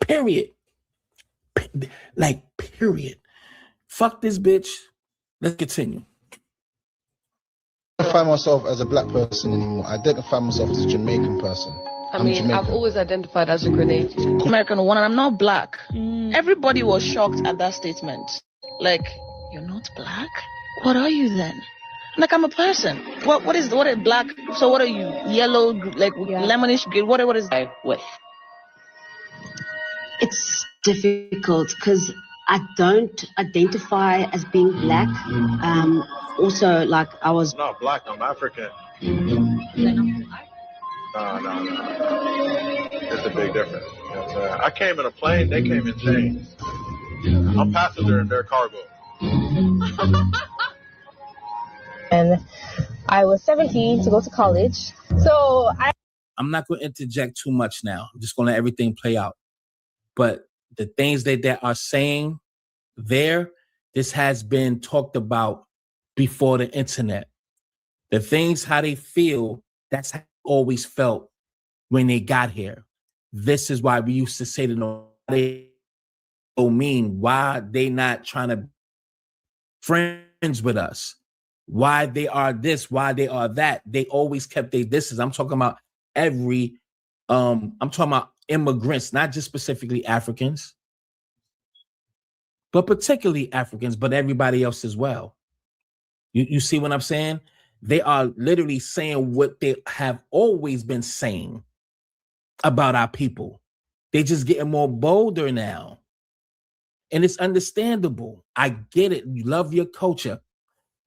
Period. Like, period. Fuck this bitch. Let's continue. I don't identify myself as a black person anymore. I identify myself as a Jamaican person. I'm Jamaican. I've always identified as a grenade. American one, and I'm not black. Everybody was shocked at that statement. Like, you're not black? What are you then? Like, I'm a person. What is black? So what are you? Yellow, like lemonish green? What is I with? It's difficult because I don't identify as being black. Also, like I was not black, I'm African. No. It's a big difference. You know what I'm saying? I came in a plane, they came in chains. I'm passenger in their cargo. And I was 17 to go to college. So I'm not going to interject too much now. I'm just going to let everything play out. But the things that they are saying there, this has been talked about before the internet. The things, how they feel, that's how they always felt when they got here. This is why we used to say to them, they don't mean, why they not trying to be friends with us? Why they are this, why they are that. They always kept their distance. I'm talking about I'm talking about immigrants, not just specifically Africans, but particularly Africans, but everybody else as well. You see what I'm saying? They are literally saying what they have always been saying about our people. They're just getting more bolder now. And it's understandable. I get it. You love your culture.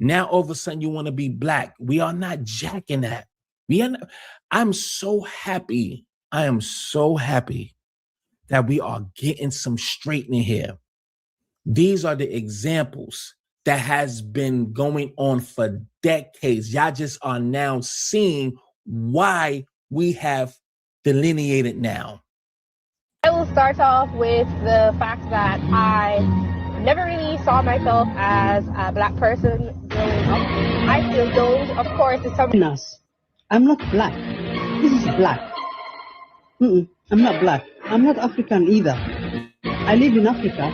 Now, all of a sudden, you want to be black. We are not jacking that. I'm so happy. I am so happy that we are getting some straightening here. These are the examples that has been going on for decades. Y'all just are now seeing why we have delineated now. I will start off with the fact that I never really saw myself as a black person growing up. I still don't. Of course, it's something else. I'm not black. This is black. I'm not black. I'm not African either. I live in Africa.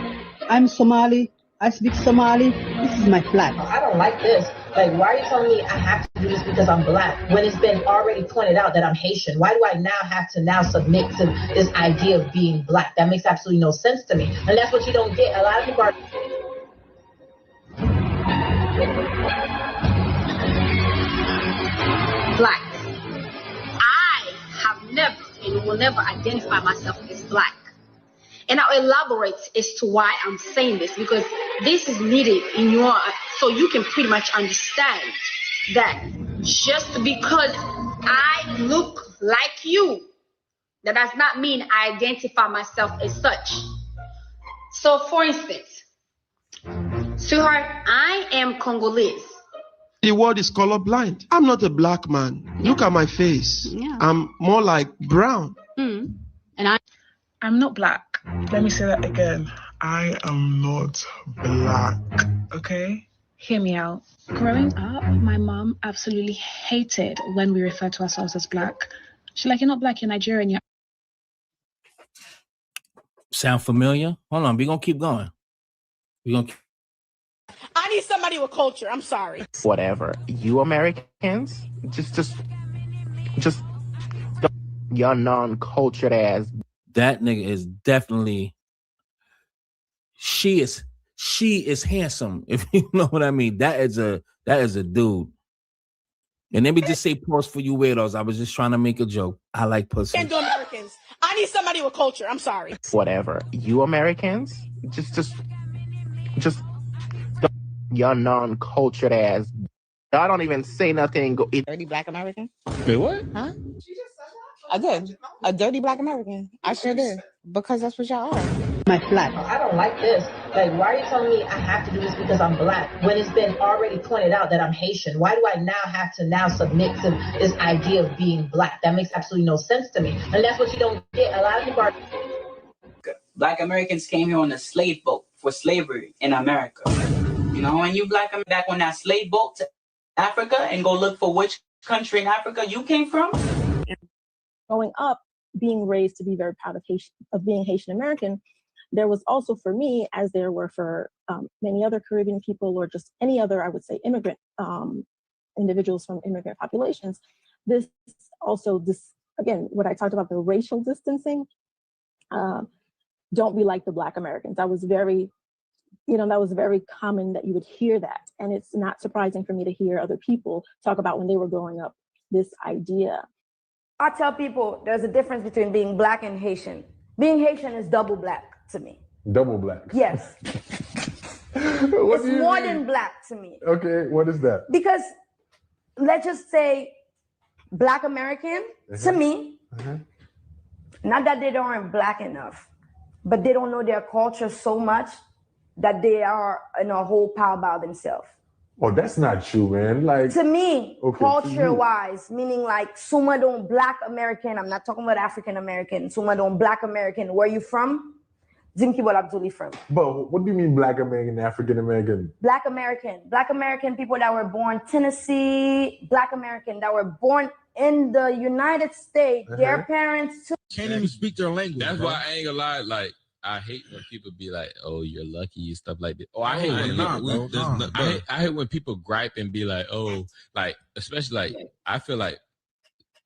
I'm Somali. I speak Somali. This is my flag. I don't like this. Like, why are you telling me I have to do this because I'm black when it's been already pointed out that I'm Haitian? Why do I now have to submit to this idea of being black? That makes absolutely no sense to me. And that's what you don't get. A lot of people are... Black. I have never and will never identify myself as black. And I'll elaborate as to why I'm saying this, because this is needed in your, so you can pretty much understand that just because I look like you, that does not mean I identify myself as such. So for instance, sweetheart, I am Congolese. The word is colorblind. I'm not a black man. Yeah. Look at my face. Yeah. I'm more like brown. And I'm not black. Let me say that again. I am not black. Okay? Hear me out. Growing up, my mom absolutely hated when we refer to ourselves as black. She's like, you're not black, you're Nigerian. Sound familiar? Hold on, we're going to keep going. I need somebody with culture. I'm sorry. Whatever. You Americans, just you're non-cultured ass. That nigga is definitely, she is handsome, if you know what I mean. That is a dude. And let me just say pause for you weirdos. I was just trying to make a joke. I like pussy. Can't do Americans. I need somebody with culture. I'm sorry. Whatever. You Americans, just you're non-cultured ass. I don't even say nothing. Go eat. Dirty black American? Wait, what? Huh? I did. A dirty black American. I sure did. Because that's what y'all are. My flag. I don't like this. Like, why are you telling me I have to do this because I'm black when it's been already pointed out that I'm Haitian? Why do I now have to submit to this idea of being black? That makes absolutely no sense to me. And that's what you don't get. A lot of people are... Black Americans came here on a slave boat for slavery in America. You know, when you black back on that slave boat to Africa and go look for which country in Africa you came from. Growing up, being raised to be very proud of being Haitian American, there was also for me, as there were for many other Caribbean people or just any other, I would say, immigrant individuals from immigrant populations, this, again, what I talked about, the racial distancing, don't be like the Black Americans. That was very, that was very common that you would hear that. And it's not surprising for me to hear other people talk about when they were growing up, this idea. I tell people there's a difference between being Black and Haitian. Being Haitian is double Black to me. Double Black? Yes. It's more than Black to me. Okay, what is that? Because let's just say Black American, to me, not that they aren't Black enough, but they don't know their culture so much that they are in a whole pile by themselves. Oh, that's not true, man. Like to me, okay, culture-wise, meaning like Suma don't Black American, I'm not talking about African American, Suma don't Black American, where you from? Zimki Bolabduli from. But what do you mean Black American, African American? Black American people that were born Tennessee, Black American that were born in the United States, their parents too. Can't even speak their language. That's bro. why I ain't gonna lie, like, I hate when people be like, "Oh, you're lucky," and stuff like that. Oh, I hate I hate when people gripe and be like, "Oh," like especially like I feel like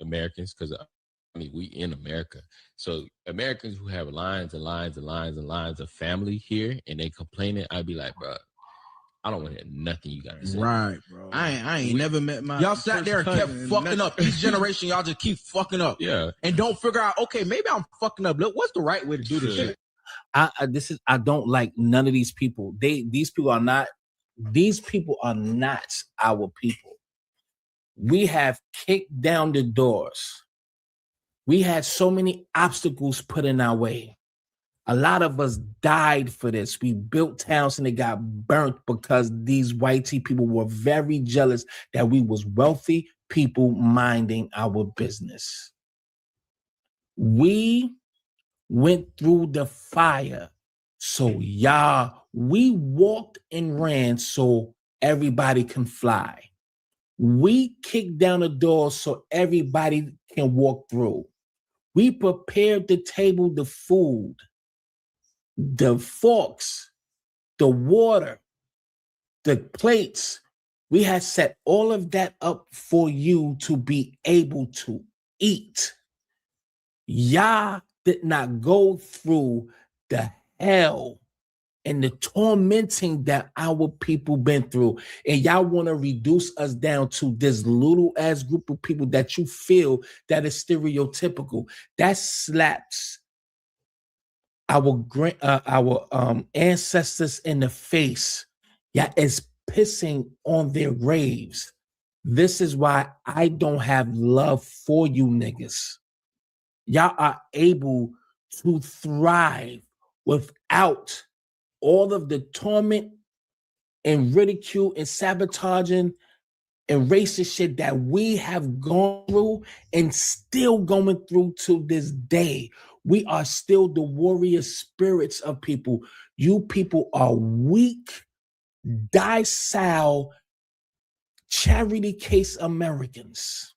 Americans, because I mean we in America, so Americans who have lines and lines and lines and lines of family here and they complaining, I'd be like, bro, I don't want to hear nothing you got to say. Right, bro. I ain't never met my. Y'all sat there and kept fucking up. Each generation, y'all just keep fucking up. Yeah, and don't figure out. Okay, maybe I'm fucking up. Look, what's the right way to do this shit? I don't like none of these people. These people are not our people. We have kicked down the doors. We had so many obstacles put in our way. A lot of us died for this. We built towns and they got burnt because these whitey people were very jealous that we was wealthy people minding our business. We went through the fire. So we walked and ran so everybody can fly. We kicked down the door so everybody can walk through. We prepared the table, the food, the forks, the water, the plates. We had set all of that up for you to be able to eat. Y'all did not go through the hell and the tormenting that our people been through. And y'all want to reduce us down to this little ass group of people that you feel that is stereotypical. That slaps our ancestors in the face. Yeah, it's pissing on their graves. This is why I don't have love for you niggas. Y'all are able to thrive without all of the torment and ridicule and sabotaging and racist shit that we have gone through and still going through to this day. We are still the warrior spirits of people. You people are weak, docile, charity case Americans.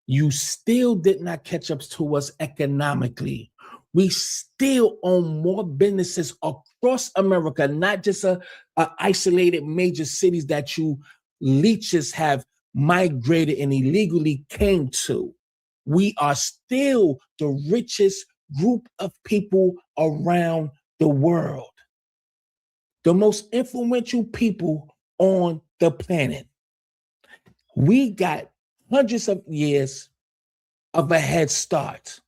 You still did not catch up to us economically. We still own more businesses across America, not just a isolated major cities that you leeches have migrated and illegally came to. We are still the richest group of people around the world. The most influential people on the planet. We got hundreds of years of a head start.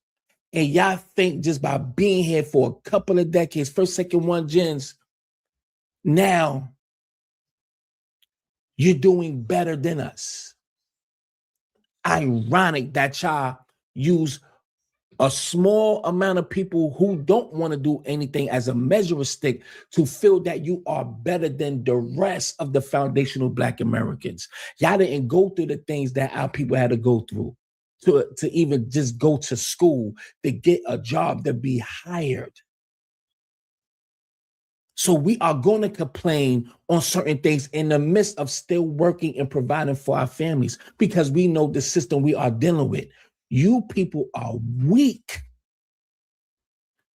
And y'all think just by being here for a couple of decades, first, second, one gens, now you're doing better than us. Ironic that y'all use a small amount of people who don't want to do anything as a measuring stick to feel that you are better than the rest of the foundational Black Americans. Y'all didn't go through the things that our people had to go through to even just go to school, to get a job, to be hired. So we are going to complain on certain things in the midst of still working and providing for our families because we know the system we are dealing with. You people are weak.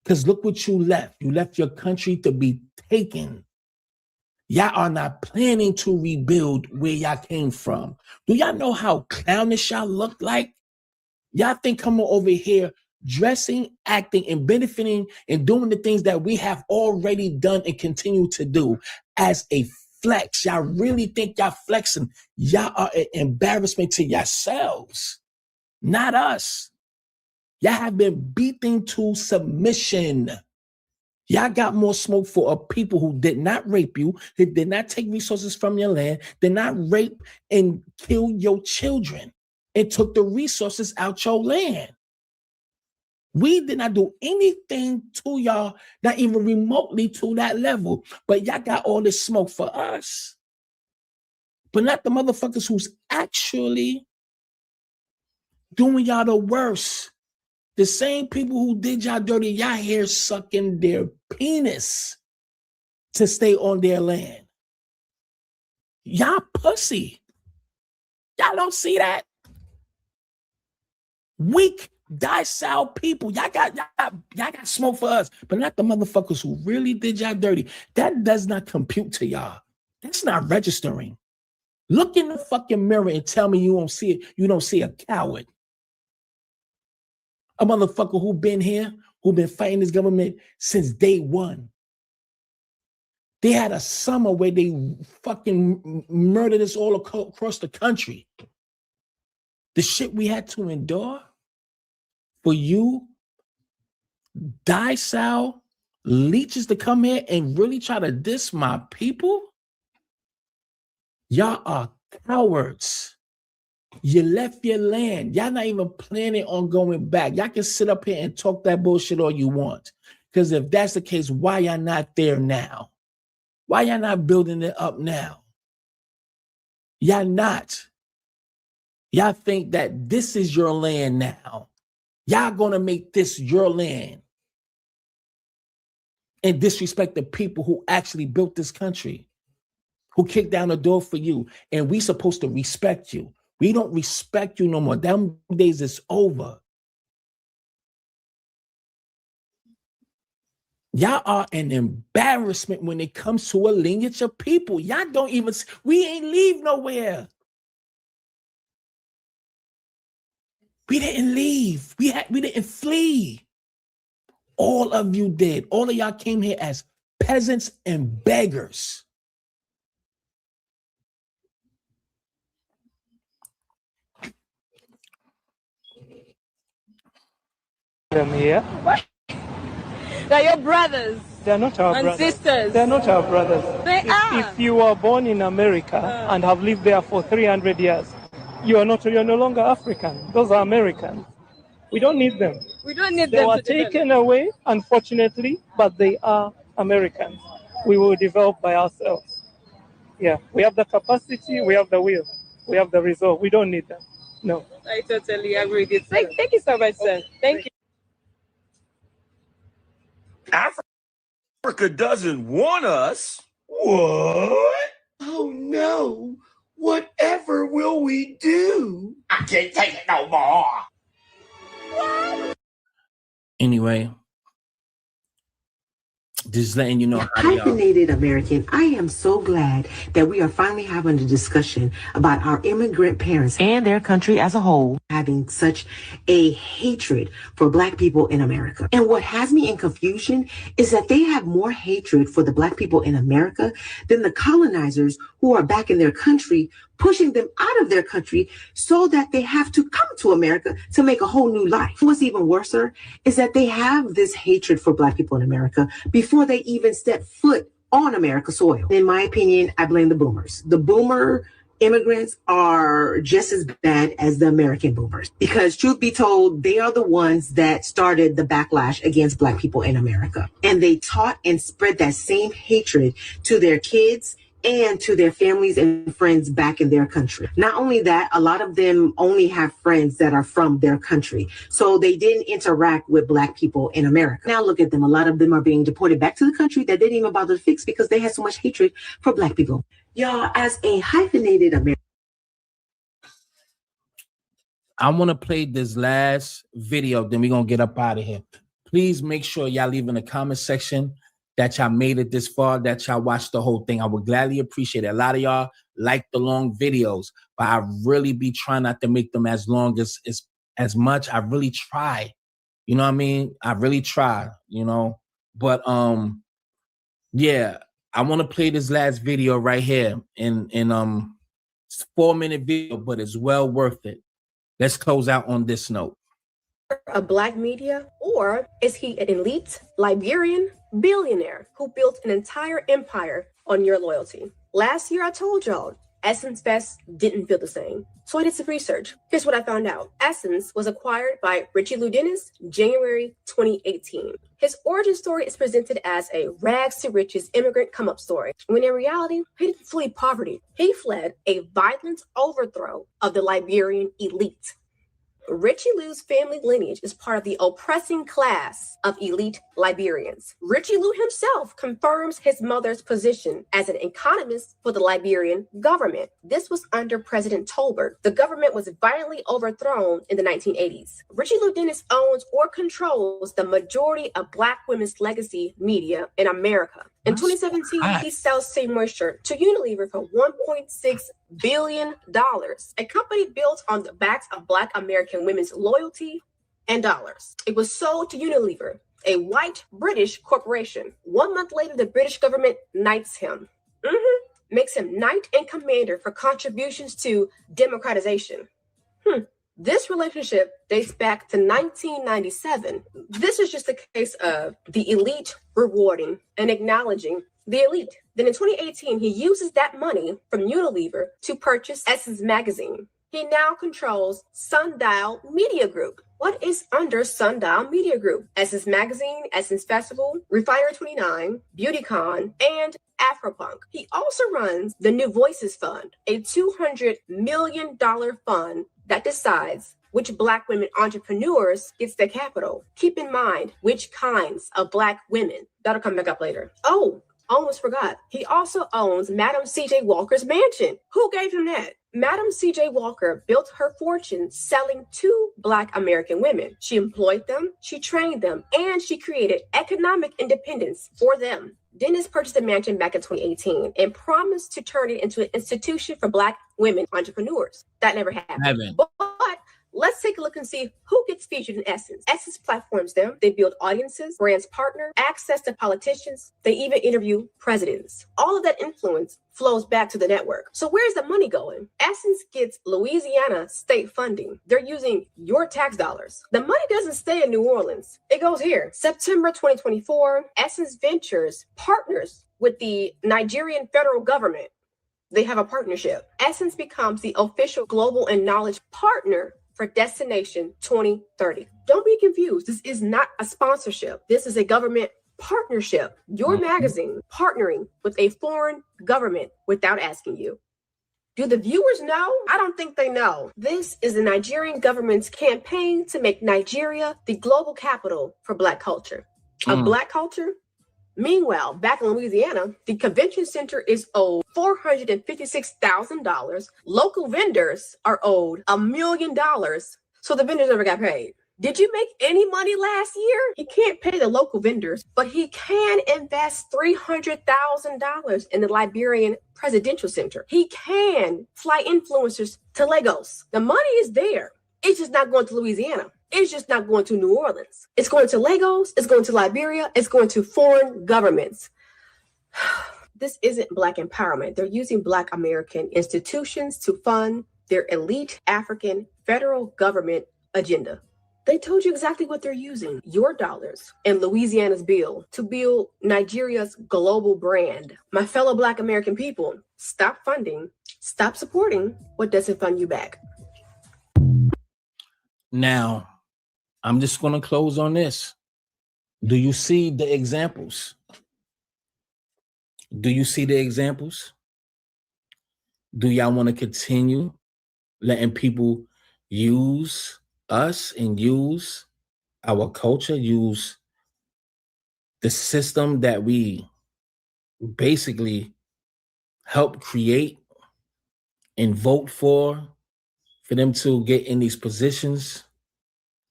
Because look what you left. You left your country to be taken. Y'all are not planning to rebuild where y'all came from. Do y'all know how clownish y'all look like? Y'all think coming over here dressing, acting, and benefiting and doing the things that we have already done and continue to do as a flex. Y'all really think y'all flexing. Y'all are an embarrassment to yourselves, not us. Y'all have been beaten to submission. Y'all got more smoke for a people who did not rape you, who did not take resources from your land, did not rape and kill your children, and took the resources out your land. We did not do anything to y'all, not even remotely to that level. But y'all got all this smoke for us. But not the motherfuckers who's actually doing y'all the worst. The same people who did y'all dirty, y'all here sucking their penis to stay on their land. Y'all pussy. Y'all don't see that? Weak, docile people. Y'all got smoke for us, but not the motherfuckers who really did y'all dirty. That does not compute to y'all. That's not registering. Look in the fucking mirror and tell me you don't see it. You don't see a coward. A motherfucker who been here, who been fighting this government since day one. They had a summer where they fucking murdered us all across the country. The shit we had to endure for you, docile leeches to come here and really try to diss my people? Y'all are cowards. You left your land. Y'all not even planning on going back. Y'all can sit up here and talk that bullshit all you want. Because if that's the case, why y'all not there now? Why y'all not building it up now? Y'all not. Y'all think that this is your land now. Y'all gonna make this your land and disrespect the people who actually built this country, who kicked down the door for you, and we supposed to respect you. We don't respect you no more. Them days is over. Y'all are an embarrassment when it comes to a lineage of people. Y'all don't even, we ain't leave nowhere. We didn't leave. We didn't flee. All of you did. All of y'all came here as peasants and beggars. Them here. They're your brothers. They're not our and brothers. sisters. They're not our brothers. If you were born in America and have lived there for 300 years, you're no longer African. Those are Americans. We don't need them. We don't need They them were to develop. taken away, unfortunately, but they are Americans. We will develop by ourselves. Yeah, we have the capacity, we have the will, we have the resolve. We don't need them. No. I totally agree with you. Thank you so much, sir. Thank you. Africa doesn't want us. What? Oh no. Whatever will we do? I can't take it no more. Anyway, just letting you know how Hyphenated American, I am so glad that we are finally having a discussion about our immigrant parents and their country as a whole having such a hatred for Black people in America. And what has me in confusion is that they have more hatred for the Black people in America than the colonizers who are back in their country, pushing them out of their country so that they have to come to America to make a whole new life. What's even worse is that they have this hatred for Black people in America before they even step foot on America's soil. In my opinion, I blame the boomers. The boomer immigrants are just as bad as the American boomers because, truth be told, they are the ones that started the backlash against Black people in America. And they taught and spread that same hatred to their kids and to their families and friends back in their country. Not only that, a lot of them only have friends that are from their country. So they didn't interact with Black people in America. Now look at them. A lot of them are being deported back to the country that they didn't even bother to fix because they had so much hatred for Black people. Y'all, as a hyphenated American, I want to play this last video, then we're going to get up out of here. Please make sure y'all leave in the comment section that y'all made it this far, that y'all watched the whole thing. I would gladly appreciate it. A lot of y'all like the long videos, but I really be trying not to make them as long as much. I really try. You know what I mean? I really try, you know. But yeah, I want to play this last video right here in it's a 4-minute video, but it's well worth it. Let's close out on this note. A Black media, or is he an elite Liberian billionaire who built an entire empire on your loyalty? Last year, I told y'all Essence Fest didn't feel the same. So I did some research. Here's what I found out. Essence was acquired by Richie Lou Dennis January 2018. His origin story is presented as a rags to riches immigrant come-up story, when in reality, he didn't flee poverty. He fled a violent overthrow of the Liberian elite. Richie Lou's family lineage is part of the oppressing class of elite Liberians. Richie Lou himself confirms his mother's position as an economist for the Liberian government. This was under President Tolbert. The government was violently overthrown in the 1980s. Richie Lou Dennis owns or controls the majority of Black women's legacy media in America. In 2017, he sells Stay Moisture to Unilever for $1.6 billion, a company built on the backs of Black American women's loyalty and dollars. It was sold to Unilever, a white British corporation. 1 month later, the British government knights him. Makes him knight and commander for contributions to democratization. This relationship dates back to 1997. This is just a case of the elite rewarding and acknowledging the elite. Then in 2018, he uses that money from Unilever to purchase Essence magazine. He now controls Sundial Media Group. What is under Sundial Media Group? Essence Magazine, Essence Festival, Refinery 29, BeautyCon, and Afropunk. He also runs the New Voices Fund, a $200 million fund that decides which Black women entrepreneurs gets their capital. Keep in mind which kinds of Black women. That'll come back up later. Oh, almost forgot. He also owns Madam C.J. Walker's mansion. Who gave him that? Madam C.J. Walker built her fortune selling to Black American women. She employed them, she trained them, and she created economic independence for them. Dennis purchased the mansion back in 2018 and promised to turn it into an institution for Black women entrepreneurs. That never happened. But let's take a look and see who gets featured in Essence. Essence platforms them. They build audiences, brands partner, access to politicians. They even interview presidents. All of that influence flows back to the network. So where's the money going? Essence gets Louisiana state funding. They're using your tax dollars. The money doesn't stay in New Orleans. It goes here. September 2024, Essence Ventures partners with the Nigerian federal government. They have a partnership. Essence becomes the official global and knowledge partner for Destination 2030. Don't be confused. This is not a sponsorship. This is a government partnership. Your magazine partnering with a foreign government without asking you. Do the viewers know? I don't think they know. This is the Nigerian government's campaign to make Nigeria the global capital for Black culture. Of Black culture? Meanwhile, back in Louisiana, the convention center is owed $456,000. Local vendors are owed $1 million. So the vendors never got paid. Did you make any money last year? He can't pay the local vendors, but he can invest $300,000 in the Liberian Presidential Center. He can fly influencers to Lagos. The money is there. It's just not going to Louisiana. It's just not going to New Orleans. It's going to Lagos. It's going to Liberia. It's going to foreign governments. This isn't Black empowerment. They're using Black American institutions to fund their elite African federal government agenda. They told you exactly what they're using. Your dollars and Louisiana's bill to build Nigeria's global brand. My fellow Black American people, stop funding, stop supporting what doesn't fund you back. Now, I'm just going to close on this. Do you see the examples? Do you see the examples? Do y'all want to continue letting people use us and use our culture, use the system that we basically help create and vote for them to get in these positions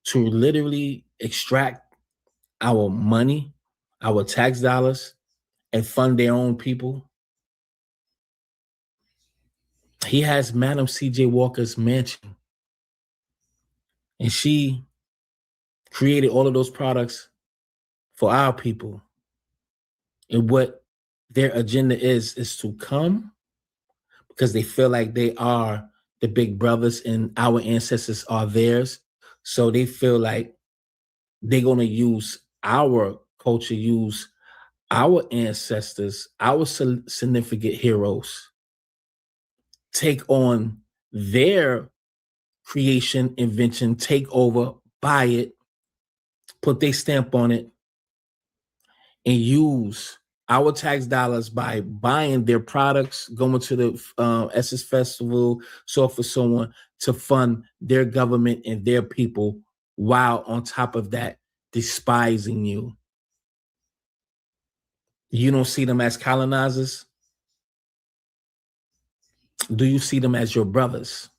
to literally extract our money, our tax dollars, and fund their own people? He has Madam C.J. Walker's mansion, and she created all of those products for our people. And what their agenda is to come because they feel like they are the big brothers and our ancestors are theirs. So they feel like they're going to use our culture, use our ancestors, our significant heroes, take on their creation, invention, take over, buy it, put their stamp on it, and use our tax dollars by buying their products, going to the Essence Festival, so for someone to fund their government and their people, while on top of that, despising you. You don't see them as colonizers? Do you see them as your brothers?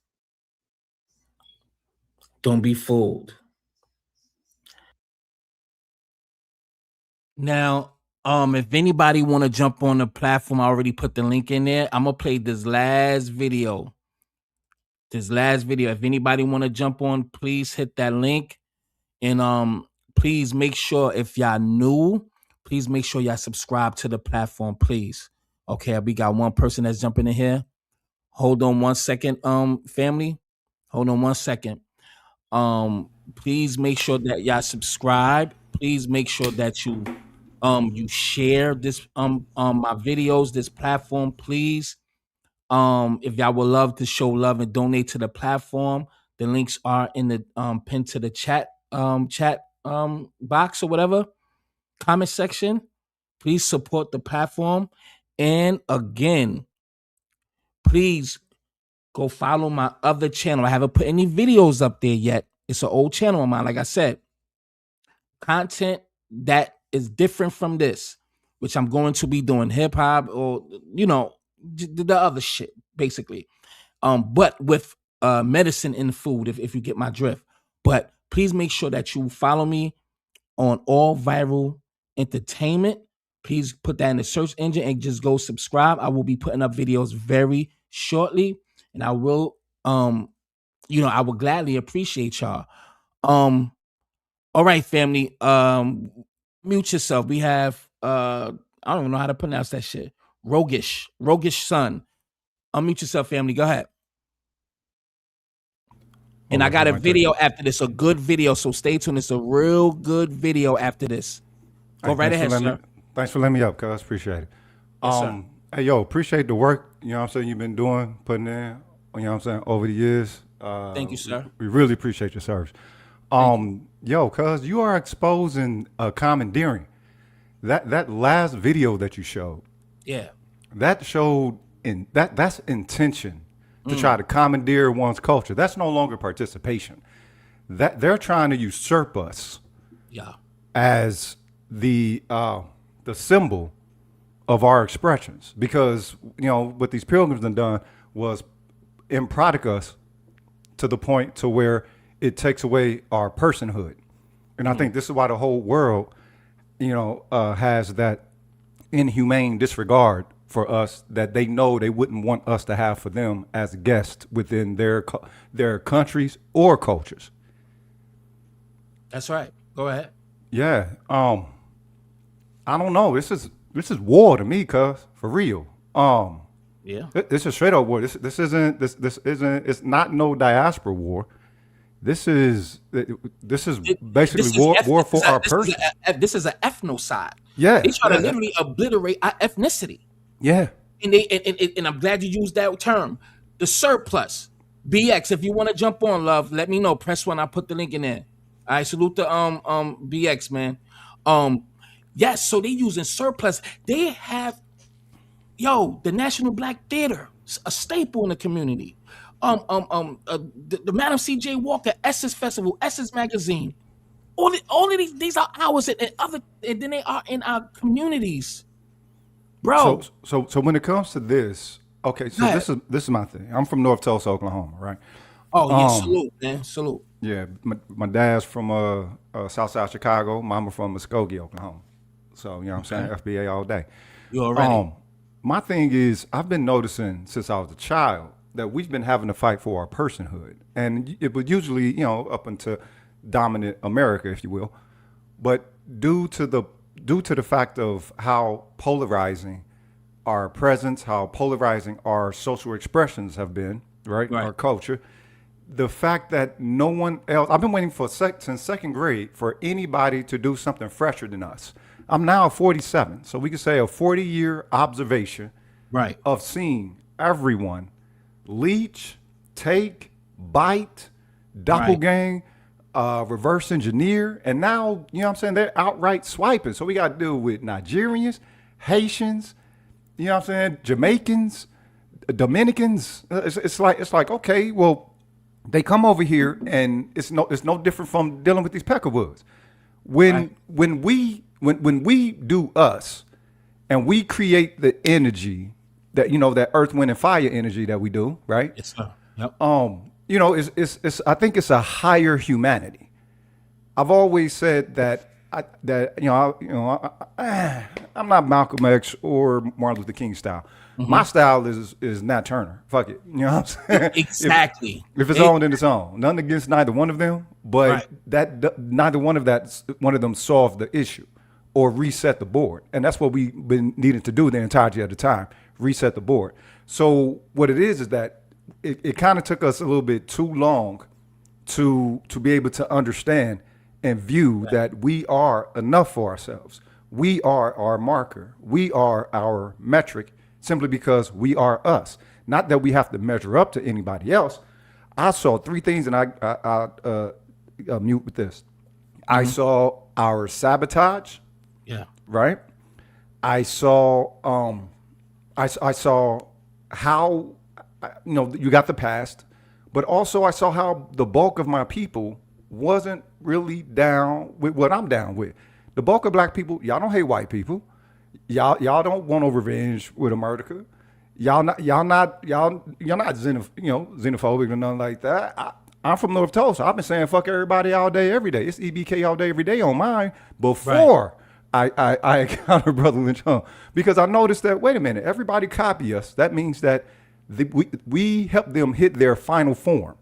Don't be fooled. Now, if anybody want to jump on the platform, I already put the link in there. I'm gonna play this last video. If anybody want to jump on, please hit that link. And please make sure, if y'all new, please make sure y'all subscribe to the platform, please. Okay, we got one person that's jumping in here. Hold on 1 second, family. Hold on 1 second. Please make sure that y'all subscribe. Please make sure that you share this my videos, this platform, please. If y'all would love to show love and donate to the platform, the links are in the pinned to the chat box or whatever, comment section. Please support the platform. And again, please go follow my other channel. I haven't put any videos up there yet. It's an old channel of mine, like I said. Content that is different from this, which I'm going to be doing hip hop or, the other shit, basically. But with medicine and food, if you get my drift. But please make sure that you follow me on all viral entertainment. Please put that in the search engine and just go subscribe. I will be putting up videos very shortly, and I will, I will gladly appreciate y'all. All right, family. Mute yourself. We have I don't even know how to pronounce that shit. Rogish son. Unmute yourself, family. Go ahead. And I got a video after this, a good video. So stay tuned. It's a real good video after this. Go right ahead, sir. Thanks for letting me up, cuz. Appreciate it. Yes, sir. Hey, yo, appreciate the work, you know what I'm saying, you've been doing, putting in, you know what I'm saying, over the years. Thank you, sir. We really appreciate your service. Yo, cuz, you are exposing commandeering. That last video that you showed. Yeah. That showed that's intention to try to commandeer one's culture. That's no longer participation. That they're trying to usurp us. Yeah. As the symbol of our expressions, because what these pilgrims done was improdic us to the point to where it takes away our personhood. And I think this is why the whole world has that inhumane disregard for us that they know they wouldn't want us to have for them as guests within their countries or cultures. That's right. Go ahead. Yeah. I don't know. This is war to me, cuz, for real. Yeah. This is straight up war. This isn't it's not no diaspora war. This is basically war for our person. This is an ethnocide. Yeah. They try to literally obliterate our ethnicity. Yeah. And I'm glad you used that term. The surplus. BX, if you want to jump on, love, let me know. Press 1. I'll put the link in there. All right, salute the BX, man. Yes, so they using surplus. They have the National Black Theater. a staple in the community. The Madam C.J. Walker Essence Festival, Essence Magazine. All of these are ours, and then they are in our communities, bro. So when it comes to this, okay, so this is my thing. I'm from North Tulsa, Oklahoma, right? Oh yeah, salute, man, salute. Yeah, my dad's from Southside Chicago. Mama from Muskogee, Oklahoma. So you know what I'm saying, FBA all day. You already. My thing is, I've been noticing since I was a child that we've been having to fight for our personhood, and it was usually up into dominant America, if you will, but due to the fact of how polarizing our presence, how polarizing our social expressions have been, right? Our culture, the fact that no one else, I've been waiting for since second grade for anybody to do something fresher than us. I'm now 47, so we could say a 40-year observation of seeing everyone leech, take, bite, doppelgang, reverse engineer, and now, you know what I'm saying, they're outright swiping. So we got to deal with Nigerians, Haitians, you know what I'm saying, Jamaicans, Dominicans. It's like okay, well, they come over here and it's no different from dealing with these peckerwoods. When we do us and we create the energy that that earth, wind, and fire energy that we do, right? Yes, sir. Yep. It's I think it's a higher humanity. I've always said that I'm not Malcolm X or Martin Luther King style. Mm-hmm. My style is Nat Turner. Fuck it. You know what I'm saying? Exactly. If it's on, then it's on. Nothing against neither one of them, but neither one of them solved the issue or reset the board. And that's what we've been needing to do the entirety of the time, reset the board. So what it is that it kind of took us a little bit too long to be able to understand and view that we are enough for ourselves. We are our marker. We are our metric simply because we are us. Not that we have to measure up to anybody else. I saw three things, and I mute with this. Mm-hmm. I saw our sabotage. Yeah. Right. I saw I saw how you got the past, but also I saw how the bulk of my people wasn't really down with what I'm down with. The bulk of black people, y'all don't hate white people. Y'all don't want no revenge with America. Y'all not xenophobic or nothing like that. I'm from North Tulsa. I've been saying fuck everybody all day, every day. It's EBK all day, every day on mine before I encountered Brother Lynch Hung. Because I noticed that, wait a minute, everybody copy us. That means that we help them hit their final form.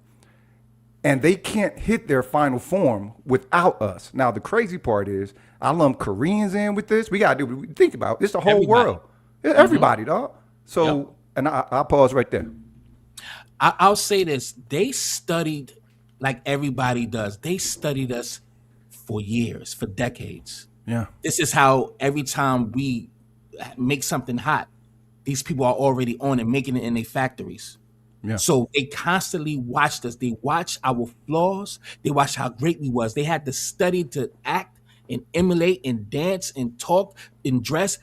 And they can't hit their final form without us. Now, the crazy part is, I lump Koreans in with this. We got to do, think about it. It's the whole world. It's everybody, dog. So, and I'll pause right there. I'll say this. They studied like everybody does. They studied us for years, for decades. Yeah. This is how every time we make something hot, these people are already on it, making it in their factories. Yeah. So they constantly watched us. They watched our flaws. They watched how great we was. They had to study to act and emulate and dance and talk and dress,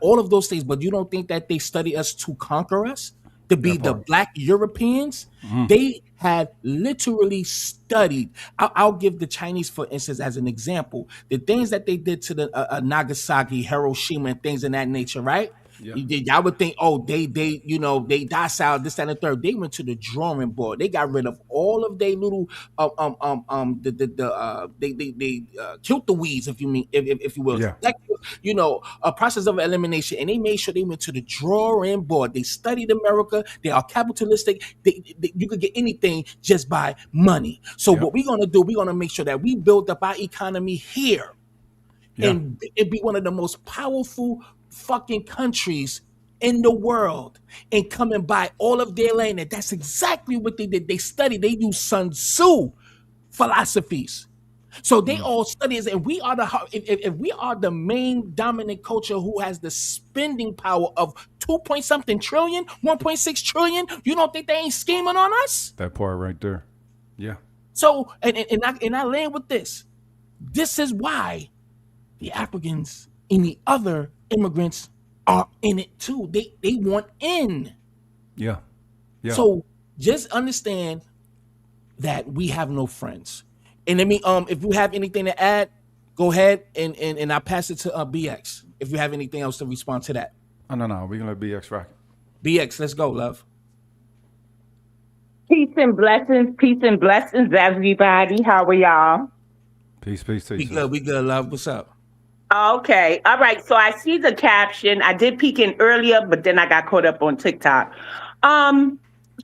all of those things. But you don't think that they study us to conquer us, to be the Black Europeans? Mm-hmm. They had literally studied. I'll give the Chinese, for instance, as an example. The things that they did to the Nagasaki, Hiroshima, and things in that nature, right? Yeah. Y'all would think, they docile, this, that, and the third. They went to the drawing board. They got rid of all of their little they killed the weeds, if you will. Yeah. Like, a process of elimination, and they made sure they went to the drawing board. They studied America. They are capitalistic. You could get anything just by money. So what we're gonna do, we're gonna make sure that we build up our economy here, and it be one of the most powerful fucking countries in the world, and come and buy all of their land. And that's exactly what they did. They studied. They used Sun Tzu philosophies. So they all study, and we are if we are the main dominant culture who has the spending power of 2-point-something trillion, 1.6 trillion, you don't think they ain't scheming on us? That part right there. Yeah. So and I land with this. This is why the Africans and the other immigrants are in it too. They want in. Yeah. Yeah. So just understand that we have no friends. And let me if you have anything to add, go ahead and I'll pass it to BX. If you have anything else to respond to that. Oh, no, we're gonna let BX rock it. BX, let's go, love. Peace and blessings, everybody. How are y'all? Peace to you. We good, love. What's up? Okay. All right. So I see the caption. I did peek in earlier, but then I got caught up on TikTok.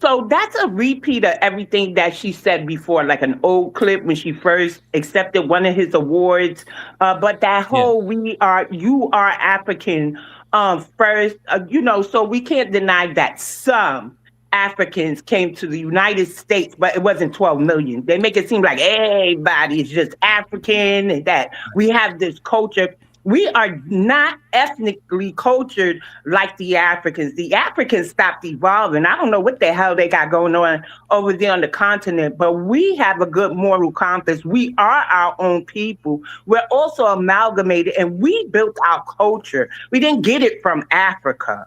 So that's a repeat of everything that she said before, like an old clip when she first accepted one of his awards. But that whole you are African first, so we can't deny that some Africans came to the United States, but it wasn't 12 million. They make it seem like everybody is just African and that we have this culture. We are not ethnically cultured like the Africans. The Africans stopped evolving. I don't know what the hell they got going on over there on the continent, but we have a good moral compass. We are our own people. We're also amalgamated, and we built our culture. We didn't get it from Africa.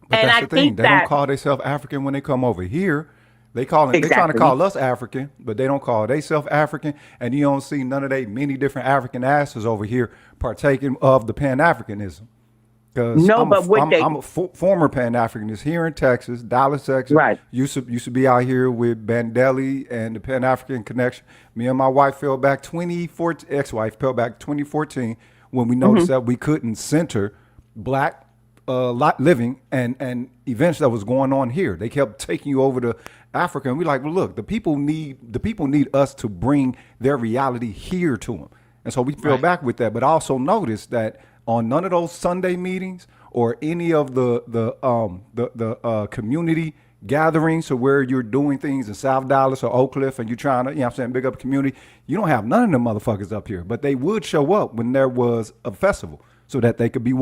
But and that's I the thing. think They that, don't call themselves African when they come over here. They trying to call us African, but they don't call themselves African. And you don't see none of they many different African asses over here partaking of the Pan-Africanism. Because I'm a former Pan-Africanist here in Texas, Dallas, Texas. Right. Used to be out here with Bandeli and the Pan-African Connection. Me and my wife fell back 2014, ex-wife fell back 2014 when we noticed that we couldn't center black living and events that was going on here. They kept taking you over to Africa, and we're like, well, look, the people need us to bring their reality here to them, and so we fell back with that. But I also noticed that on none of those Sunday meetings or any of the community gatherings, or where you're doing things in South Dallas or Oak Cliff, and you're trying to, big up the community, you don't have none of them motherfuckers up here, but they would show up when there was a festival so that they could be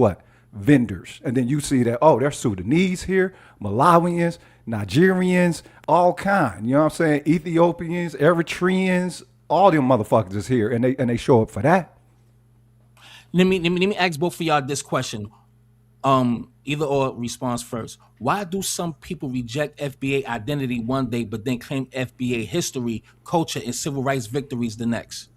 vendors. And then you see that, there's Sudanese here, Malawians, Nigerians, all kind, you know what I'm saying? Ethiopians, Eritreans, all them motherfuckers is here, and they show up for that. Let me ask both of y'all this question. Either or response first. Why do some people reject FBA identity one day, but then claim FBA history, culture, and civil rights victories the next?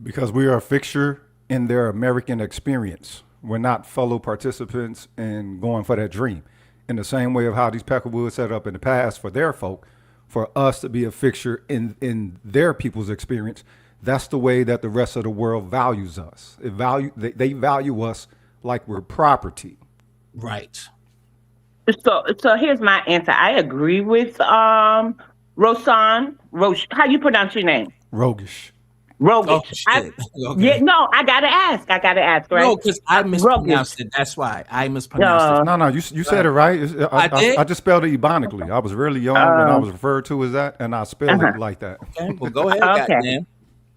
Because we are a fixture in their American experience. We're not fellow participants in going for that dream. In the same way of how these Peckerwoods set up in the past for their folk, for us to be a fixture in their people's experience, that's the way that the rest of the world values us. They value us like we're property. Right. So here's my answer. I agree with Rosan. How you pronounce your name? Rogish. Rogish. Okay. Yeah, no, I gotta ask, right? No, because I mispronounced it. That's why I mispronounced it. No, you said it right. I just spelled it ebonically. I was really young when I was referred to as that, and I spelled it like that. Okay, well, go ahead, goddamn.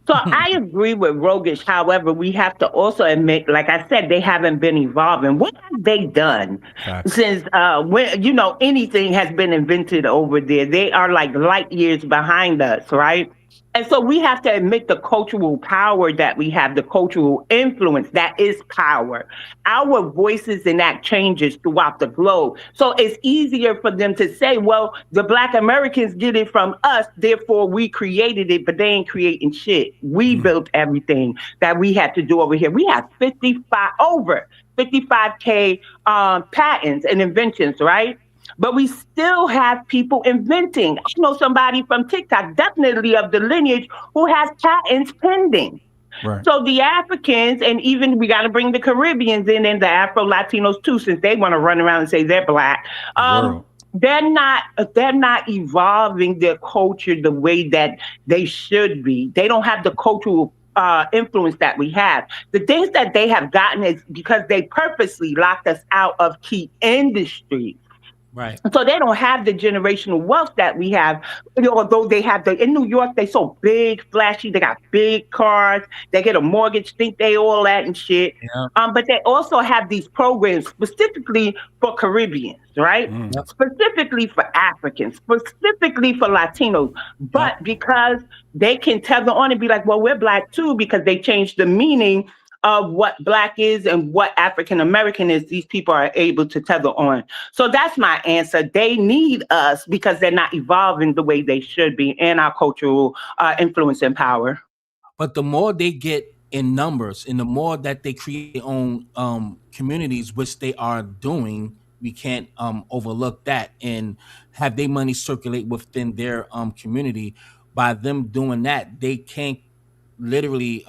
So I agree with Rogish. However, we have to also admit, like I said, they haven't been evolving. What have they done since anything has been invented over there? They are like light years behind us, right? And so we have to admit the cultural power that we have, the cultural influence that is power. Our voices enact changes throughout the globe. So it's easier for them to say, well, the Black Americans did it from us, therefore we created it, but they ain't creating shit. We built everything that we had to do over here. We have over 55K patents and inventions, right? But we still have people inventing. I know somebody from TikTok, definitely of the lineage, who has patents pending. Right. So the Africans, and even we got to bring the Caribbeans in and the Afro-Latinos too, since they want to run around and say they're Black. They're not evolving their culture the way that they should be. They don't have the cultural influence that we have. The things that they have gotten is because they purposely locked us out of key industries. Right. So they don't have the generational wealth that we have, although they have in New York, they so big, flashy, they got big cars, they get a mortgage, think they all that and shit. Yeah. But they also have these programs specifically for Caribbeans, right? Yep. Specifically for Africans, specifically for Latinos. But because they can tether on and be like, well, we're Black too, because they changed the meaning of what Black is and what African American is, these people are able to tether on. So that's my answer. They need us because they're not evolving the way they should be in our cultural influence and power. But the more they get in numbers and the more that they create their own communities, which they are doing, we can't overlook that, and have their money circulate within their community. By them doing that, they can literally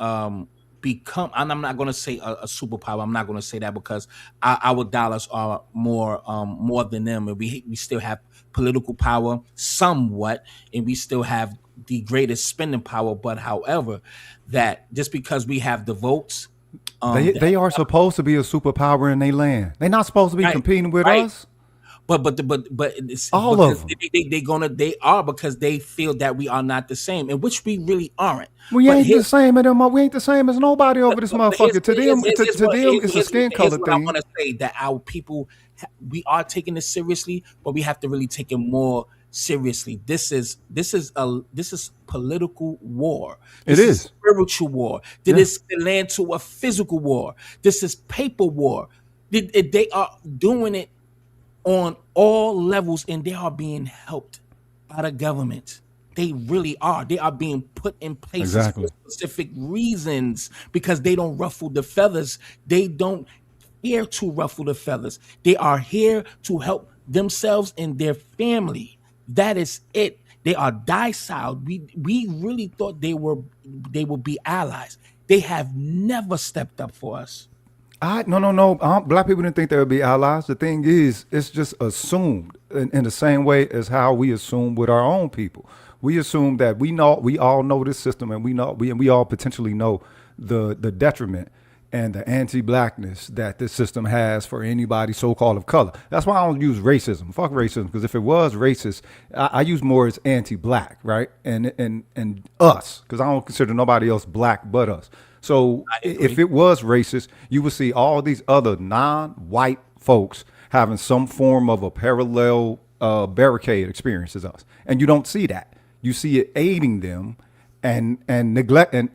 become, and I'm not going to say a superpower. I'm not going to say that because our dollars are more than them, and we still have political power somewhat, and we still have the greatest spending power. But however, that just because we have the votes, they are supposed to be a superpower in their land. They're not supposed to be competing with us. But it's all of them. They are, because they feel that we are not the same, and which we really aren't. We ain't the same as them. We ain't the same as nobody over this motherfucker. To them, it's a skin color thing. I want to say that our people, we are taking this seriously, but we have to really take it more seriously. This is political war. This is spiritual war. This is land to a physical war. This is paper war. They are doing it on all levels, and they are being helped by the government. They really are. They are being put in places for specific reasons, because they don't ruffle the feathers. They don't here to ruffle the feathers. They are here to help themselves and their family. That is it. They are docile. We really thought they would be allies. They have never stepped up for us. No. Black people didn't think they would be allies. The thing is, it's just assumed in the same way as how we assume with our own people. We assume that we all know this system, and we all potentially know the detriment and the anti-blackness that this system has for anybody so-called of color. That's why I don't use racism. Fuck racism, because if it was racist, I use more as anti-black, right? And us, because I don't consider nobody else black but us. So if it was racist, you would see all these other non-white folks having some form of a parallel barricade experience as us, and you don't see that. You see it aiding them and neglect and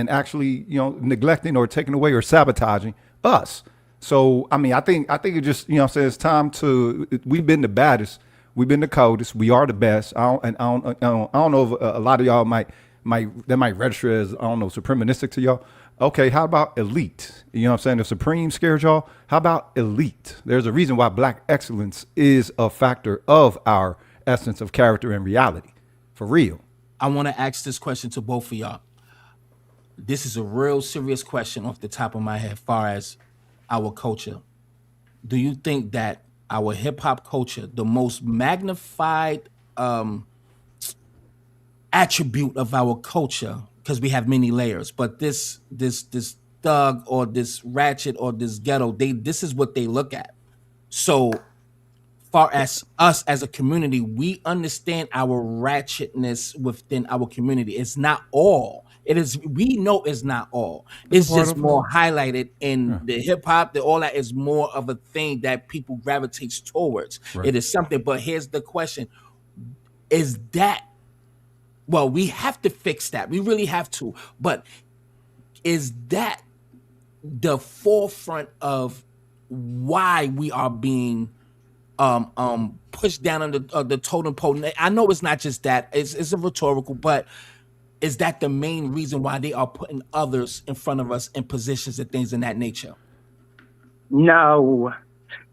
actually, neglecting or taking away or sabotaging us. So I mean, I think it just, it's time to. We've been the baddest, we've been the coldest, we are the best. I don't know if a lot of y'all might register as, I don't know, supremacistic to y'all. Okay, how about elite? You know what I'm saying? If supreme scares y'all, how about elite? There's a reason why black excellence is a factor of our essence of character and reality. For real. I want to ask this question to both of y'all. This is a real serious question off the top of my head, far as our culture. Do you think that our hip hop culture, the most magnified attribute of our culture, because we have many layers, but this thug or this ratchet or this ghetto, this is what they look at. So far as us as a community, we understand our ratchetness within our community. It's not all. It is. We know it's not all. It's just more highlighted in the hip hop. All that is more of a thing that people gravitates towards. Right. It is something. But here's the question: is that? Well, we have to fix that. We really have to. But is that the forefront of why we are being pushed down on the totem pole? I know it's not just that. It's a rhetorical, but is that the main reason why they are putting others in front of us in positions and things in that nature? No.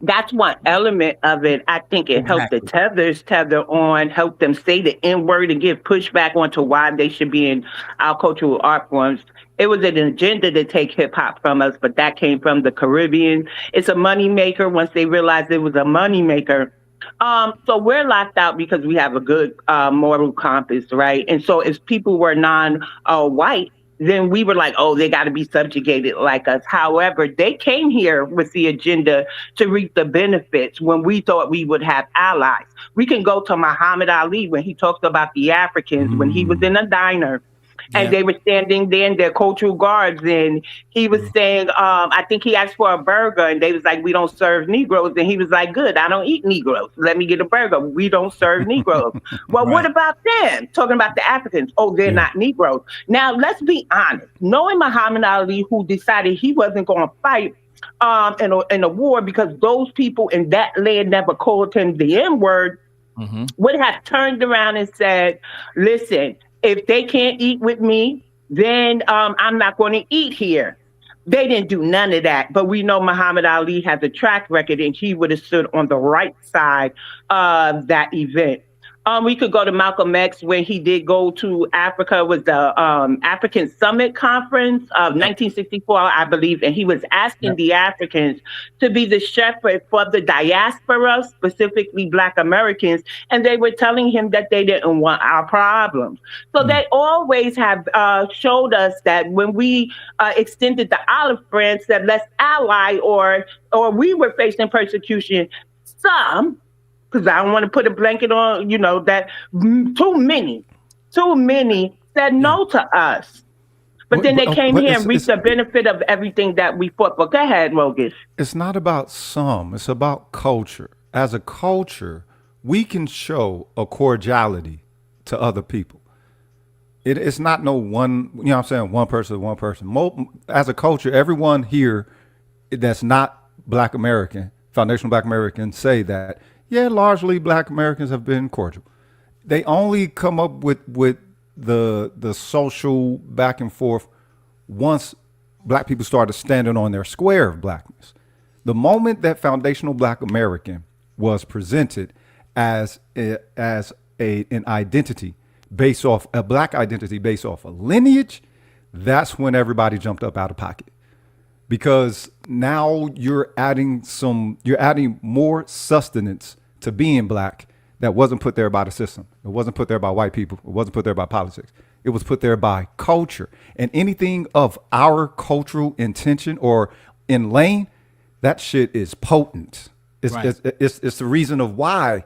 That's one element of it. I think it helped the tethers tether on, help them say the N-word and give pushback onto why they should be in our cultural art forms. It was an agenda to take hip hop from us, but that came from the Caribbean. It's a moneymaker. Once they realized it was a moneymaker. So we're locked out because we have a good moral compass, right? And so if people were non-white, then we were like, oh, they got to be subjugated like us. However, they came here with the agenda to reap the benefits when we thought we would have allies. We can go to Muhammad Ali when he talked about the Africans, when he was in a diner And they were standing there in their cultural guards, and he was saying, I think he asked for a burger, and they was like, we don't serve Negroes. And he was like, good, I don't eat Negroes. Let me get a burger. We don't serve Negroes. Well, what about them? Talking about the Africans. Oh, they're not Negroes. Now, let's be honest. Knowing Muhammad Ali, who decided he wasn't going to fight in a war because those people in that land never called him the N-word, would have turned around and said, listen, if they can't eat with me, then I'm not going to eat here. They didn't do none of that. But we know Muhammad Ali has a track record, and he would have stood on the right side of that event. We could go to Malcolm X when he did go to Africa. It was the African Summit Conference of 1964, I believe, and he was asking the Africans to be the shepherd for the diaspora, specifically Black Americans, and they were telling him that they didn't want our problems. So they always have showed us that when we extended the olive branch, that let's ally, or we were facing persecution, some, because I don't want to put a blanket on, that too many said no to us. But then they came here and reaped the benefit of everything that we fought for. Go ahead, Rogus. It's not about some, it's about culture. As a culture, we can show a cordiality to other people. It's not no one, you know what I'm saying, one person. As a culture, everyone here that's not Black American, foundational Black American, say that, yeah, largely Black Americans have been cordial. They only come up with the social back and forth once Black people started standing on their square of Blackness. The moment that foundational Black American was presented as an identity based off a Black identity based off a lineage, that's when everybody jumped up out of pocket. Because now you're adding more sustenance to being Black that wasn't put there by the system. It wasn't put there by white people. It wasn't put there by politics. It was put there by culture. And anything of our cultural intention or in lane, that shit is potent. It's the reason of why,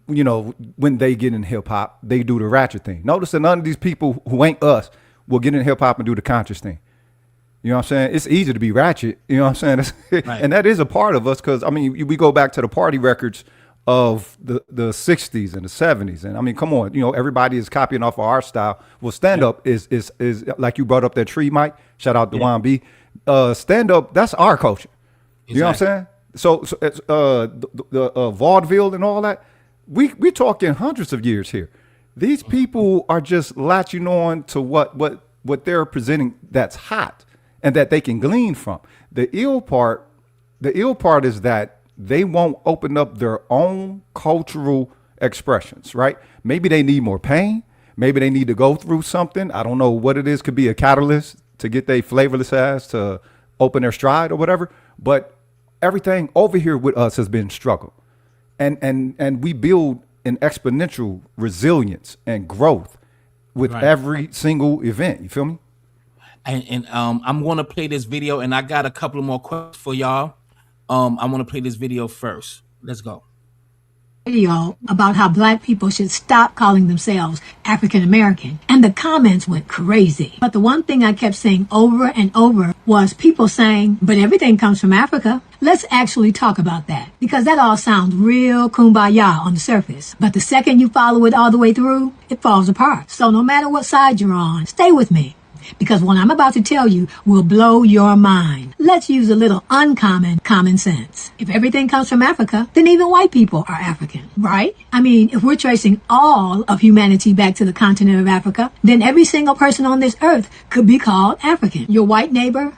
when they get in hip hop, they do the ratchet thing. Notice that none of these people who ain't us will get in hip hop and do the conscious thing. You know what I'm saying? It's easy to be ratchet. You know what I'm saying? And that is a part of us because, we go back to the party records of the 60s and the 70s. And, come on, everybody is copying off of our style. Well, stand-up is like you brought up that tree, Mike. Shout out to Juan B. Stand-up, that's our culture. You know what I'm saying? So the vaudeville and all that, we talking hundreds of years here. These people are just latching on to what they're presenting that's hot and that they can glean from. The ill part is that they won't open up their own cultural expressions, right? Maybe they need more pain. Maybe they need to go through something. I don't know what it is. Could be a catalyst to get their flavorless ass to open their stride or whatever. But everything over here with us has been struggle. And we build an exponential resilience and growth with every single event. You feel me? And I'm going to play this video, and I got a couple of more questions for y'all. I want to play this video first. Let's go. Video about how Black people should stop calling themselves African American, and the comments went crazy. But the one thing I kept saying over and over was people saying, but everything comes from Africa. Let's actually talk about that, because that all sounds real kumbaya on the surface. But the second you follow it all the way through, it falls apart. So no matter what side you're on, stay with me, because what I'm about to tell you will blow your mind. Let's use a little uncommon common sense. If everything comes from Africa, then even white people are African, right? If we're tracing all of humanity back to the continent of Africa, then every single person on this earth could be called African. Your white neighbor,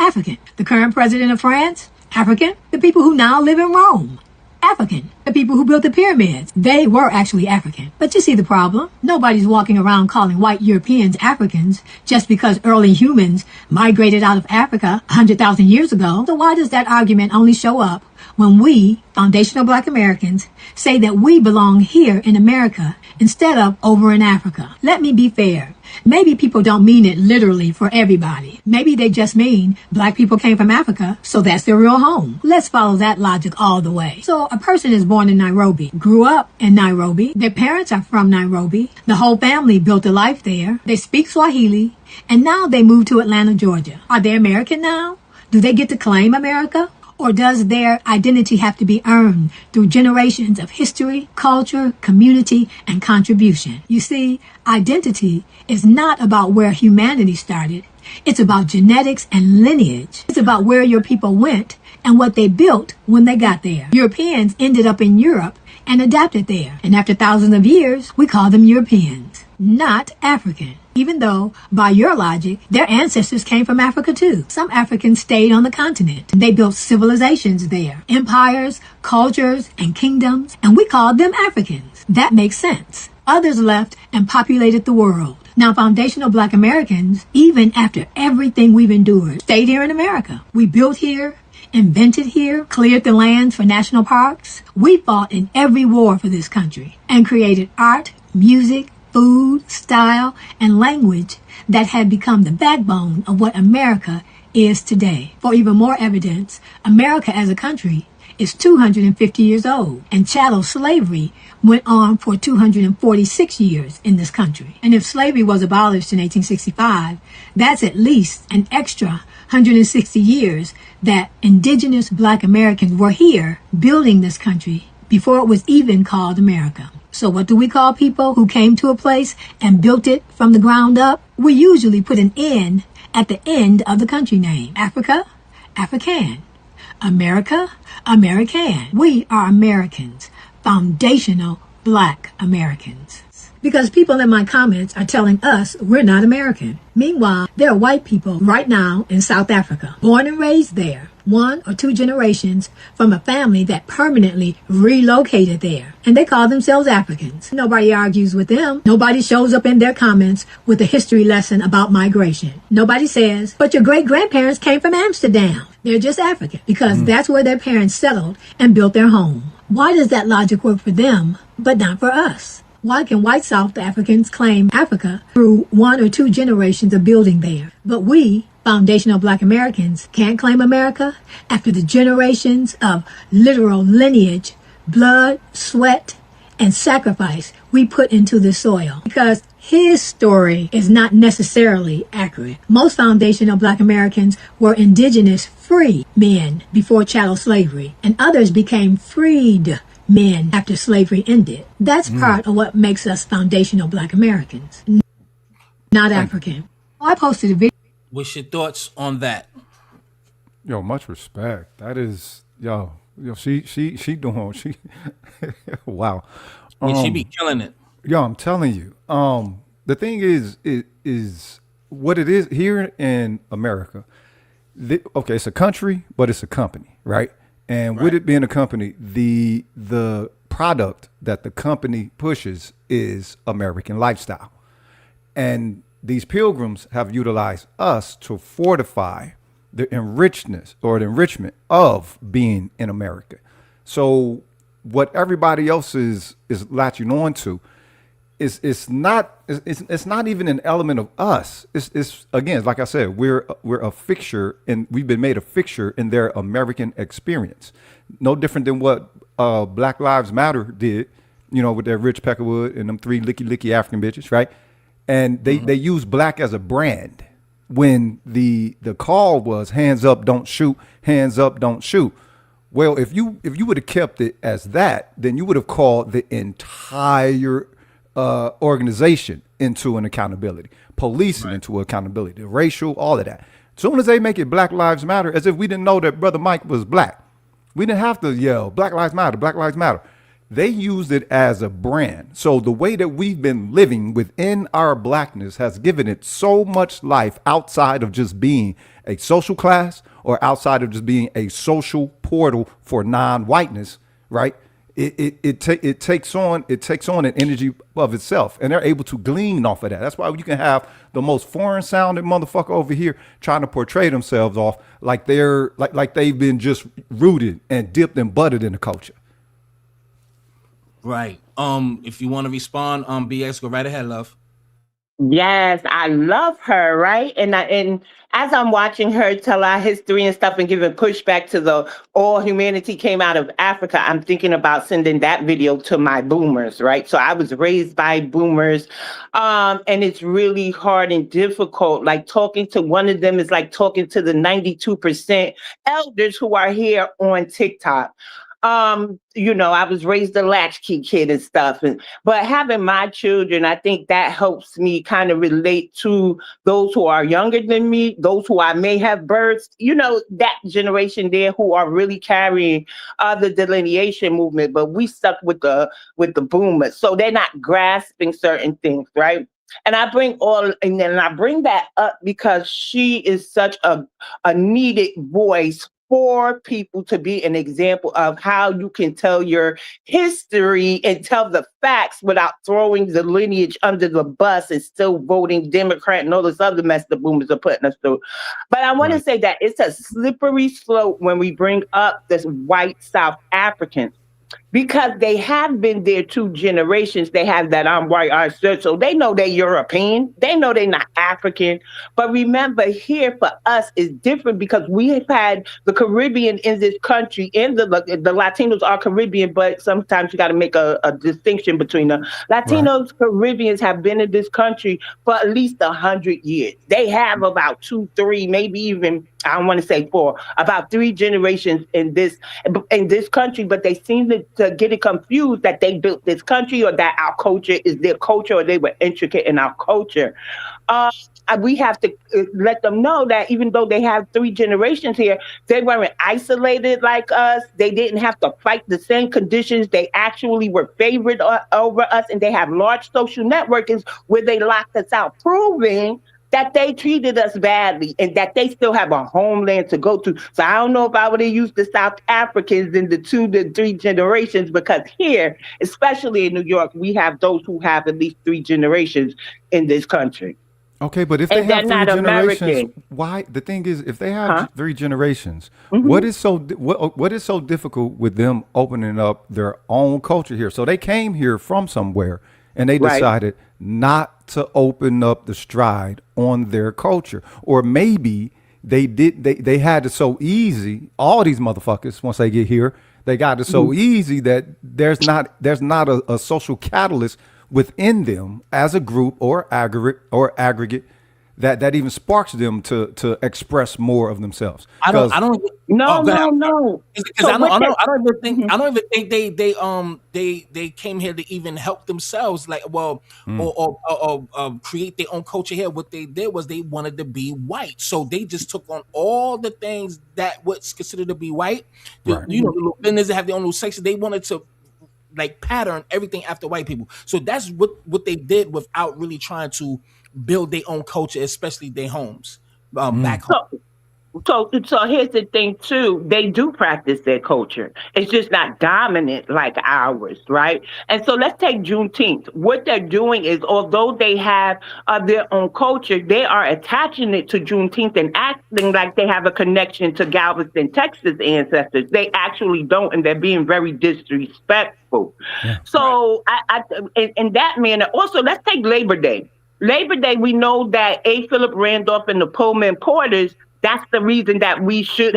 African. The current president of France, African. The people who now live in Rome, African. The people who built the pyramids, they were actually African. But you see the problem. Nobody's walking around calling white Europeans Africans just because early humans migrated out of Africa 100,000 years ago. So why does that argument only show up when we, foundational Black Americans, say that we belong here in America instead of over in Africa. Let me be fair. Maybe people don't mean it literally for everybody. Maybe they just mean Black people came from Africa, so that's their real home. Let's follow that logic all the way. So a person is born in Nairobi, grew up in Nairobi, their parents are from Nairobi, the whole family built a life there, they speak Swahili, and now they moved to Atlanta, Georgia. Are they American now? Do they get to claim America? Or does their identity have to be earned through generations of history, culture, community, and contribution? You see, identity is not about where humanity started. It's about genetics and lineage. It's about where your people went and what they built when they got there. Europeans ended up in Europe and adapted there. And after thousands of years, we call them Europeans, not African. Even though, by your logic, their ancestors came from Africa too. Some Africans stayed on the continent. They built civilizations there, empires, cultures, and kingdoms, and we called them Africans. That makes sense. Others left and populated the world. Now, foundational Black Americans, even after everything we've endured, stayed here in America. We built here, invented here, cleared the lands for national parks. We fought in every war for this country and created art, music, food, style, and language that had become the backbone of what America is today. For even more evidence, America as a country is 250 years old, and chattel slavery went on for 246 years in this country. And if slavery was abolished in 1865, that's at least an extra 160 years that indigenous Black Americans were here building this country before it was even called America. So what do we call people who came to a place and built it from the ground up? We usually put an N at the end of the country name. Africa, African. America, American. We are Americans, foundational Black Americans. Because people in my comments are telling us we're not American. Meanwhile, there are white people right now in South Africa, born and raised there, 1 or 2 generations from a family that permanently relocated there. And they call themselves Africans. Nobody argues with them. Nobody shows up in their comments with a history lesson about migration. Nobody says, but your great-grandparents came from Amsterdam. They're just African because that's where their parents settled and built their home. Why does that logic work for them, but not for us? Why can white South Africans claim Africa through 1 or 2 generations of building there? But we, foundational Black Americans, can't claim America after the generations of literal lineage, blood, sweat, and sacrifice we put into the soil. Because his story is not necessarily accurate. Most foundational Black Americans were indigenous free men before chattel slavery, and others became freed men after slavery ended. That's part of what makes us foundational Black Americans, not African. I posted a video. What's your thoughts on that? Yo, much respect. That is, she doing, wow. And she be killing it. Yo, I'm telling you. The thing is what it is here in America. Okay, it's a country, but it's a company, right? And with it being a company, the product that the company pushes is American lifestyle. And these pilgrims have utilized us to fortify the enrichment of being in America. So what everybody else is latching on to it's not even an element of us. It's again, like I said, we're a fixture, and we've been made a fixture in their American experience. No different than what Black Lives Matter did, with their Rich Peckerwood and them 3 licky African bitches, right? And they use black as a brand when the call was hands up, don't shoot, hands up, don't shoot. Well, if you would have kept it as that, then you would have called the entire organization into an accountability, policing into accountability, racial, all of that. As soon as they make it Black Lives Matter, as if we didn't know that Brother Mike was black. We didn't have to yell, Black Lives Matter, Black Lives Matter. They used it as a brand. So the way that we've been living within our blackness has given it so much life outside of just being a social class or outside of just being a social portal for non-whiteness, right? it takes on an energy of itself, and they're able to glean off of that. That's why you can have the most foreign sounding motherfucker over here trying to portray themselves off like they're like they've been just rooted and dipped and buttered in the culture. Right. If you want to respond, BX, go right ahead, love. Yes, I love her, right? And as I'm watching her tell our history and stuff and giving pushback to the all humanity came out of Africa, I'm thinking about sending that video to my boomers, right? So I was raised by boomers, and it's really hard and difficult. Like talking to one of them is like talking to the 92% elders who are here on TikTok. I was raised a latchkey kid and stuff, but having my children, I think that helps me kind of relate to those who are younger than me, those who I may have birthed, that generation there who are really carrying the delineation movement, but we stuck with the boomers. So they're not grasping certain things, right? And I bring that up because she is such a needed voice for people to be an example of how you can tell your history and tell the facts without throwing the lineage under the bus and still voting Democrat and all this other mess the boomers are putting us through. But I want to say that it's a slippery slope when we bring up this white South Africans, because they have been there 2 generations. They have that I'm white, I'm Dutch, so they know they're European. They know they're not African. But remember, here for us is different because we have had the Caribbean in this country, and the Latinos are Caribbean, but sometimes you got to make a distinction between the Latinos. Right. Caribbeans have been in this country for at least 100 years. They have about 2, 3, maybe even, I don't want to say 4, about 3 generations in this country, but they seem to get it confused that they built this country or that our culture is their culture or they were intricate in our culture. We have to let them know that even though they have 3 generations here, they weren't isolated like us. They didn't have to fight the same conditions. They actually were favored over us, and they have large social networks where they locked us out, proving that they treated us badly and that they still have a homeland to go to. So I don't know if I would have used the South Africans in the 2 to 3 generations, because here, especially in New York, we have those who have at least 3 generations in this country. Okay, but if they have 3 generations, why? The thing is, if they have 3 generations, what is so difficult with them opening up their own culture here? So they came here from somewhere, and they decided not to open up the stride on their culture, or maybe they had it so easy. All these motherfuckers, once they get here, they got it so easy that there's not a social catalyst within them as a group or aggregate that even sparks them to express more of themselves. I don't know. Because I don't even think they came here to even help themselves, or create their own culture here. What they did was they wanted to be white, so they just took on all the things that was considered to be white. The little business that have their own little sections. They wanted to pattern everything after white people. So that's what they did without really trying to build their own culture, especially their homes back home. So here's the thing too. They do practice their culture. It's just not dominant like ours, right? And so let's take Juneteenth. What they're doing is, although they have their own culture, they are attaching it to Juneteenth and acting like they have a connection to Galveston, Texas ancestors. They actually don't, and they're being very disrespectful. Yeah. So I in that manner. Also, let's take Labor Day. Labor Day, we know that A. Philip Randolph and the Pullman Porters, that's the reason that we should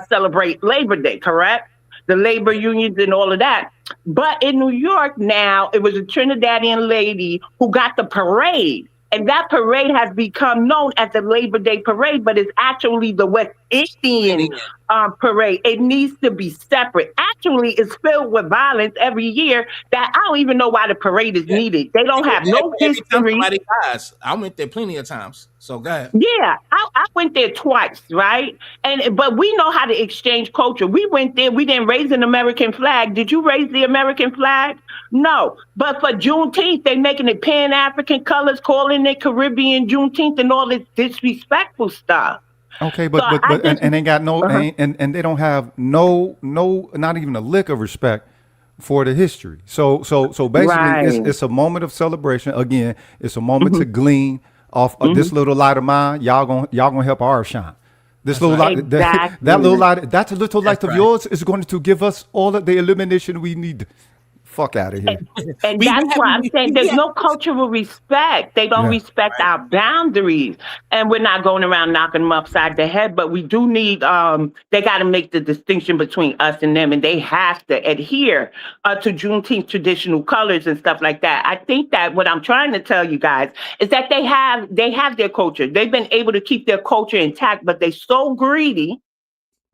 celebrate Labor Day, correct? The labor unions and all of that. But in New York now, it was a Trinidadian lady who got the parade. And that parade has become known as the Labor Day Parade, but it's actually the West Indian parade. It needs to be separate. Actually, it's filled with violence every year that I don't even know why the parade is needed. They don't have no history. I went there plenty of times. So go ahead. Yeah, I went there twice, right? But we know how to exchange culture. We went there. We didn't raise an American flag. Did you raise the American flag? No. But for Juneteenth, they making it Pan-African colors, calling it Caribbean Juneteenth, and all this disrespectful stuff. Okay, but they got no, and they don't have no, not even a lick of respect for the history. So basically, Right. it's a moment of celebration. Again, it's a moment to glean off of this little light of mine. Y'all gonna help ours shine. This little light, Exactly. that little light, that little light of right. yours is going to give us all of the illumination we need. Fuck out of here. And We that's have- why I'm we- saying we there's have- no cultural respect. They don't Yeah. respect our boundaries. And we're not going around knocking them upside the head, but we do need, they got to make the distinction between us and them, and they have to adhere to Juneteenth traditional colors and stuff like that. I think that what I'm trying to tell you guys is that they have their culture. They've been able to keep their culture intact, but they're so greedy.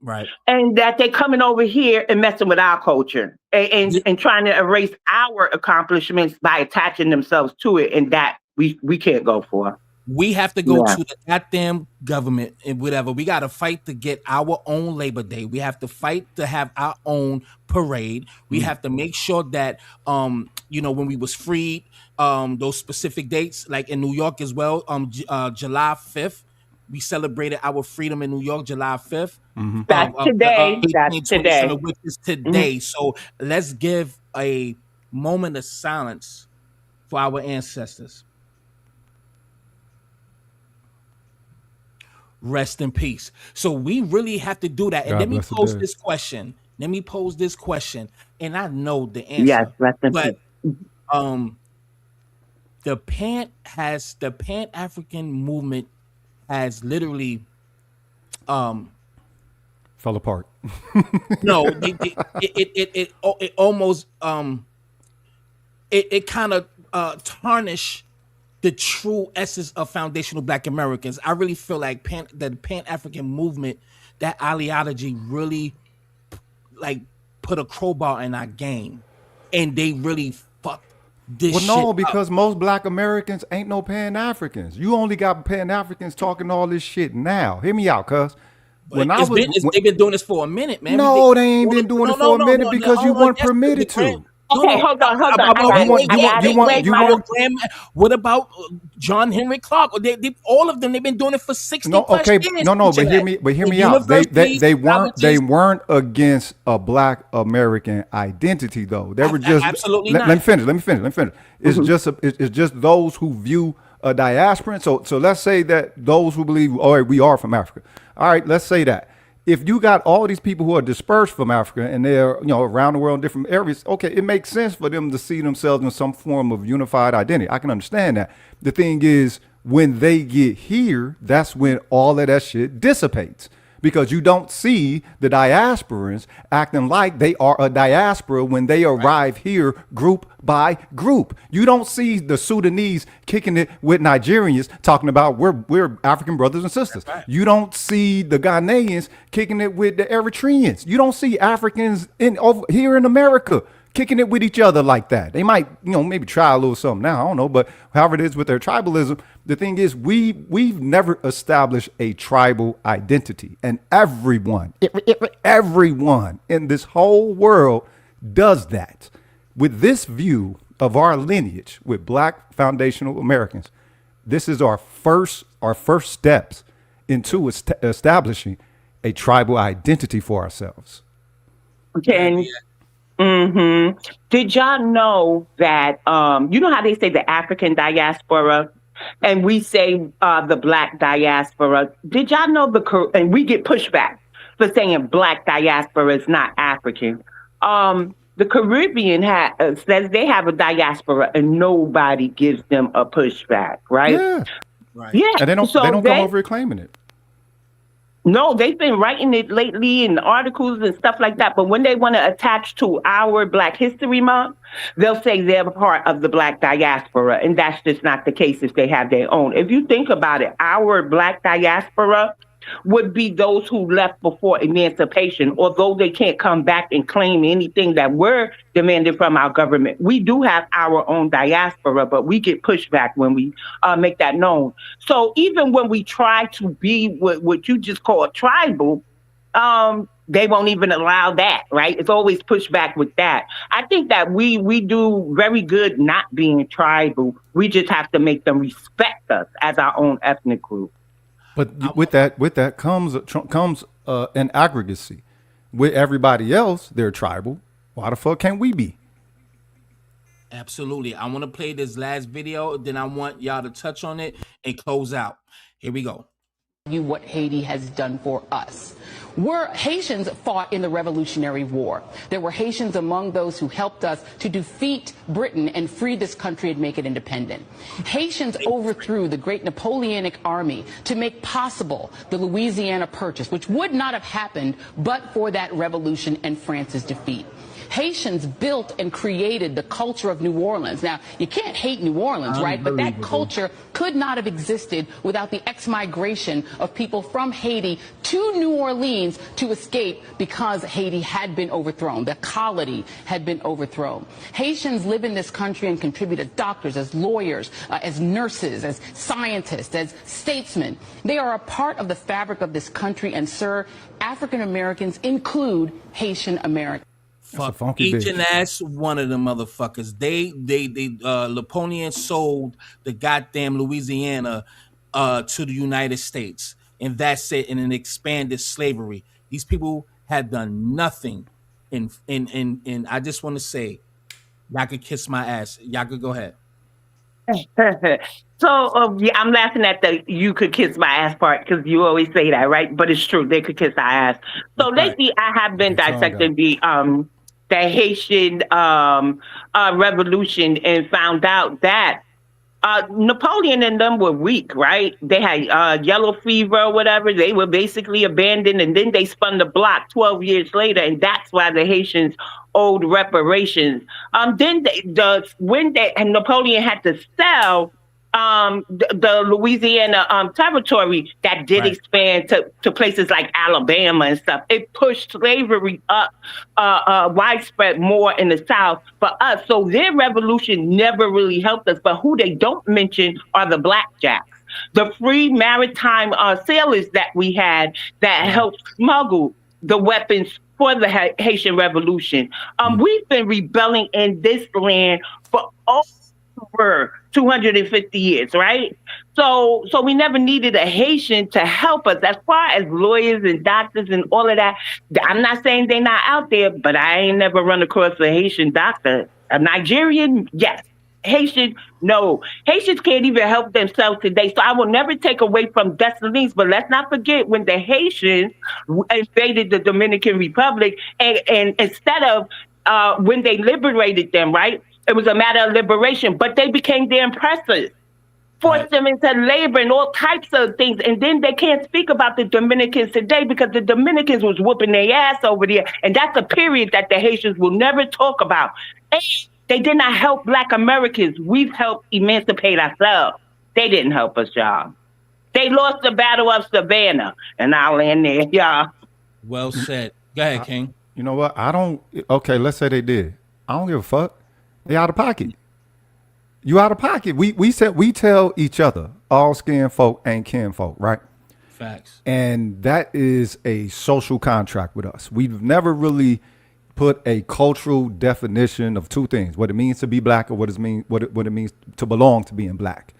Right. And that they coming over here and messing with our culture and trying to erase our accomplishments by attaching themselves to it, and that we can't go for. We have to go to the goddamn government and whatever. We got to fight to get our own Labor Day. We have to fight to have our own parade. We have to make sure that, when we was freed, those specific dates, like in New York as well, July 5th, we celebrated our freedom in New York, July 5th. That's today. That's today. Which is today. So let's give a moment of silence for our ancestors. Rest in peace. So we really have to do that. And God let me bless the pose dead. this question. And I know the answer. Yes, rest in but peace. the Pan-African movement has literally Fell apart. no, it almost it kind of tarnished the true essence of foundational Black Americans. I really feel like the Pan-African movement, that ideology really like put a crowbar in our game, and they really fucked this shit Well, no, up. because most Black Americans ain't no Pan-Africans. You only got Pan-Africans talking all this shit now. Hear me out, cuz. When They've been doing this for a minute, man. No, they ain't been doing it for a minute because you weren't permitted to. Okay, hold on. What about John Henry Clark? All of them, they've been doing it for 60 plus years. But hear me out. They weren't against a Black American identity though. They were just absolutely let me finish. It's just those who view a diasporan. So let's say that those who believe, all right, we are from Africa. All right, let's say that. If you got all these people who are dispersed from Africa and they're around the world in different areas, okay, it makes sense for them to see themselves in some form of unified identity. I can understand that. The thing is, when they get here, that's when all of that shit dissipates. Because you don't see the diasporans acting like they are a diaspora when they arrive here group by group. You don't see the Sudanese kicking it with Nigerians talking about we're African brothers and sisters. You don't see the Ghanaians kicking it with the Eritreans. You don't see Africans over here in America kicking it with each other like that. They might, maybe try a little something now. I don't know, but however it is with their tribalism, the thing is we've never established a tribal identity, and everyone in this whole world does that. With this view of our lineage with Black foundational Americans, this is our first steps into establishing a tribal identity for ourselves. Okay. Did y'all know that, you know how they say the African diaspora and we say the Black diaspora? Did y'all know and we get pushback for saying Black diaspora is not African. The Caribbean says they have a diaspora and nobody gives them a pushback, right? Yeah. Right. Yeah. And they don't come over here claiming it. No, they've been writing it lately in articles and stuff like that. But when they want to attach to our Black History Month, they'll say they're part of the Black diaspora. And that's just not the case if they have their own. If you think about it, our Black diaspora would be those who left before emancipation, although they can't come back and claim anything that we're demanding from our government. We do have our own diaspora, but we get pushback when we make that known. So even when we try to be what you just call tribal, they won't even allow that, right? It's always pushback with that. I think that we do very good not being tribal. We just have to make them respect us as our own ethnic group. But with that comes an aggregacy. With everybody else, they're tribal. Why the fuck can't we be? Absolutely. I want to play this last video, then I want y'all to touch on it and close out. Here we go. What Haiti has done for us. Haitians fought in the Revolutionary War. There were Haitians among those who helped us to defeat Britain and free this country and make it independent. Haitians overthrew the great Napoleonic army to make possible the Louisiana Purchase, which would not have happened but for that revolution and France's defeat. Haitians built and created the culture of New Orleans. Now, you can't hate New Orleans, right? But that culture could not have existed without the ex-migration of people from Haiti to New Orleans to escape because Haiti had been overthrown. The colony had been overthrown. Haitians live in this country and contribute as doctors, as lawyers, as nurses, as scientists, as statesmen. They are a part of the fabric of this country, and, sir, African Americans include Haitian Americans. Fuck each and ass one of them motherfuckers. They Napoleon sold the goddamn Louisiana to the United States, and that's it. In an expanded slavery, these people had done nothing. And I just want to say, y'all could kiss my ass. Y'all could go ahead. So yeah, I'm laughing at the "you could kiss my ass" part because you always say that, right? But it's true. They could kiss our ass. So lately, I have been dissecting the Haitian revolution and found out that Napoleon and them were weak, right? They had yellow fever or whatever. They were basically abandoned, and then they spun the block 12 years later, and that's why the Haitians owed reparations. Then when Napoleon had to sell the Louisiana territory, that did expand to places like Alabama and stuff. It pushed slavery up widespread more in the South for us. So their revolution never really helped us. But who they don't mention are the blackjacks, the free maritime sailors that we had that helped smuggle the weapons for the Haitian Revolution. We've been rebelling in this land for over 250 years, right? So we never needed a Haitian to help us. As far as lawyers and doctors and all of that, I'm not saying they're not out there, but I ain't never run across a Haitian doctor. A Nigerian, yes. Haitian, no. Haitians can't even help themselves today. So I will never take away from Dessalines, but let's not forget when the Haitians invaded the Dominican Republic, and instead of when they liberated them, right? It was a matter of liberation, but they became their oppressors, forced them into labor and all types of things. And then they can't speak about the Dominicans today because the Dominicans was whooping their ass over there. And that's a period that the Haitians will never talk about. And they did not help Black Americans. We've helped emancipate ourselves. They didn't help us, y'all. They lost the Battle of Savannah. And I'll end there, y'all. Well said. Go ahead, King. You know what? Okay, let's say they did. I don't give a fuck. They out of pocket. You out of pocket. We tell each other, all skin folk ain't kin folk, right? Facts. And that is a social contract with us. We've never really put a cultural definition of two things: what it means to be Black, or what it means to belong to being Black.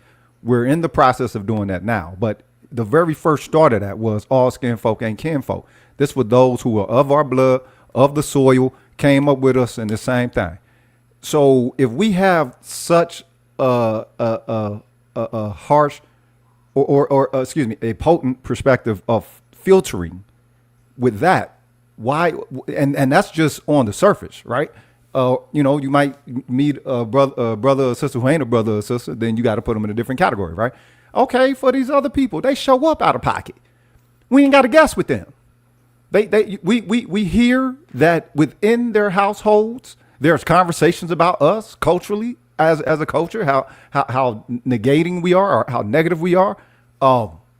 We're in the process of doing that now, but the very first start of that was all skin folk ain't kin folk. This were those who were of our blood, of the soil, came up with us in the same thing. So if we have such a harsh or excuse me, a potent perspective of filtering with that, why? And that's just on the surface, right? You might meet a brother or sister who ain't a brother or sister, then you got to put them in a different category, right? Okay, for these other people, they show up out of pocket. We ain't got to guess with them. We hear that within their households, there's conversations about us culturally as a culture, how negating we are or how negative we are.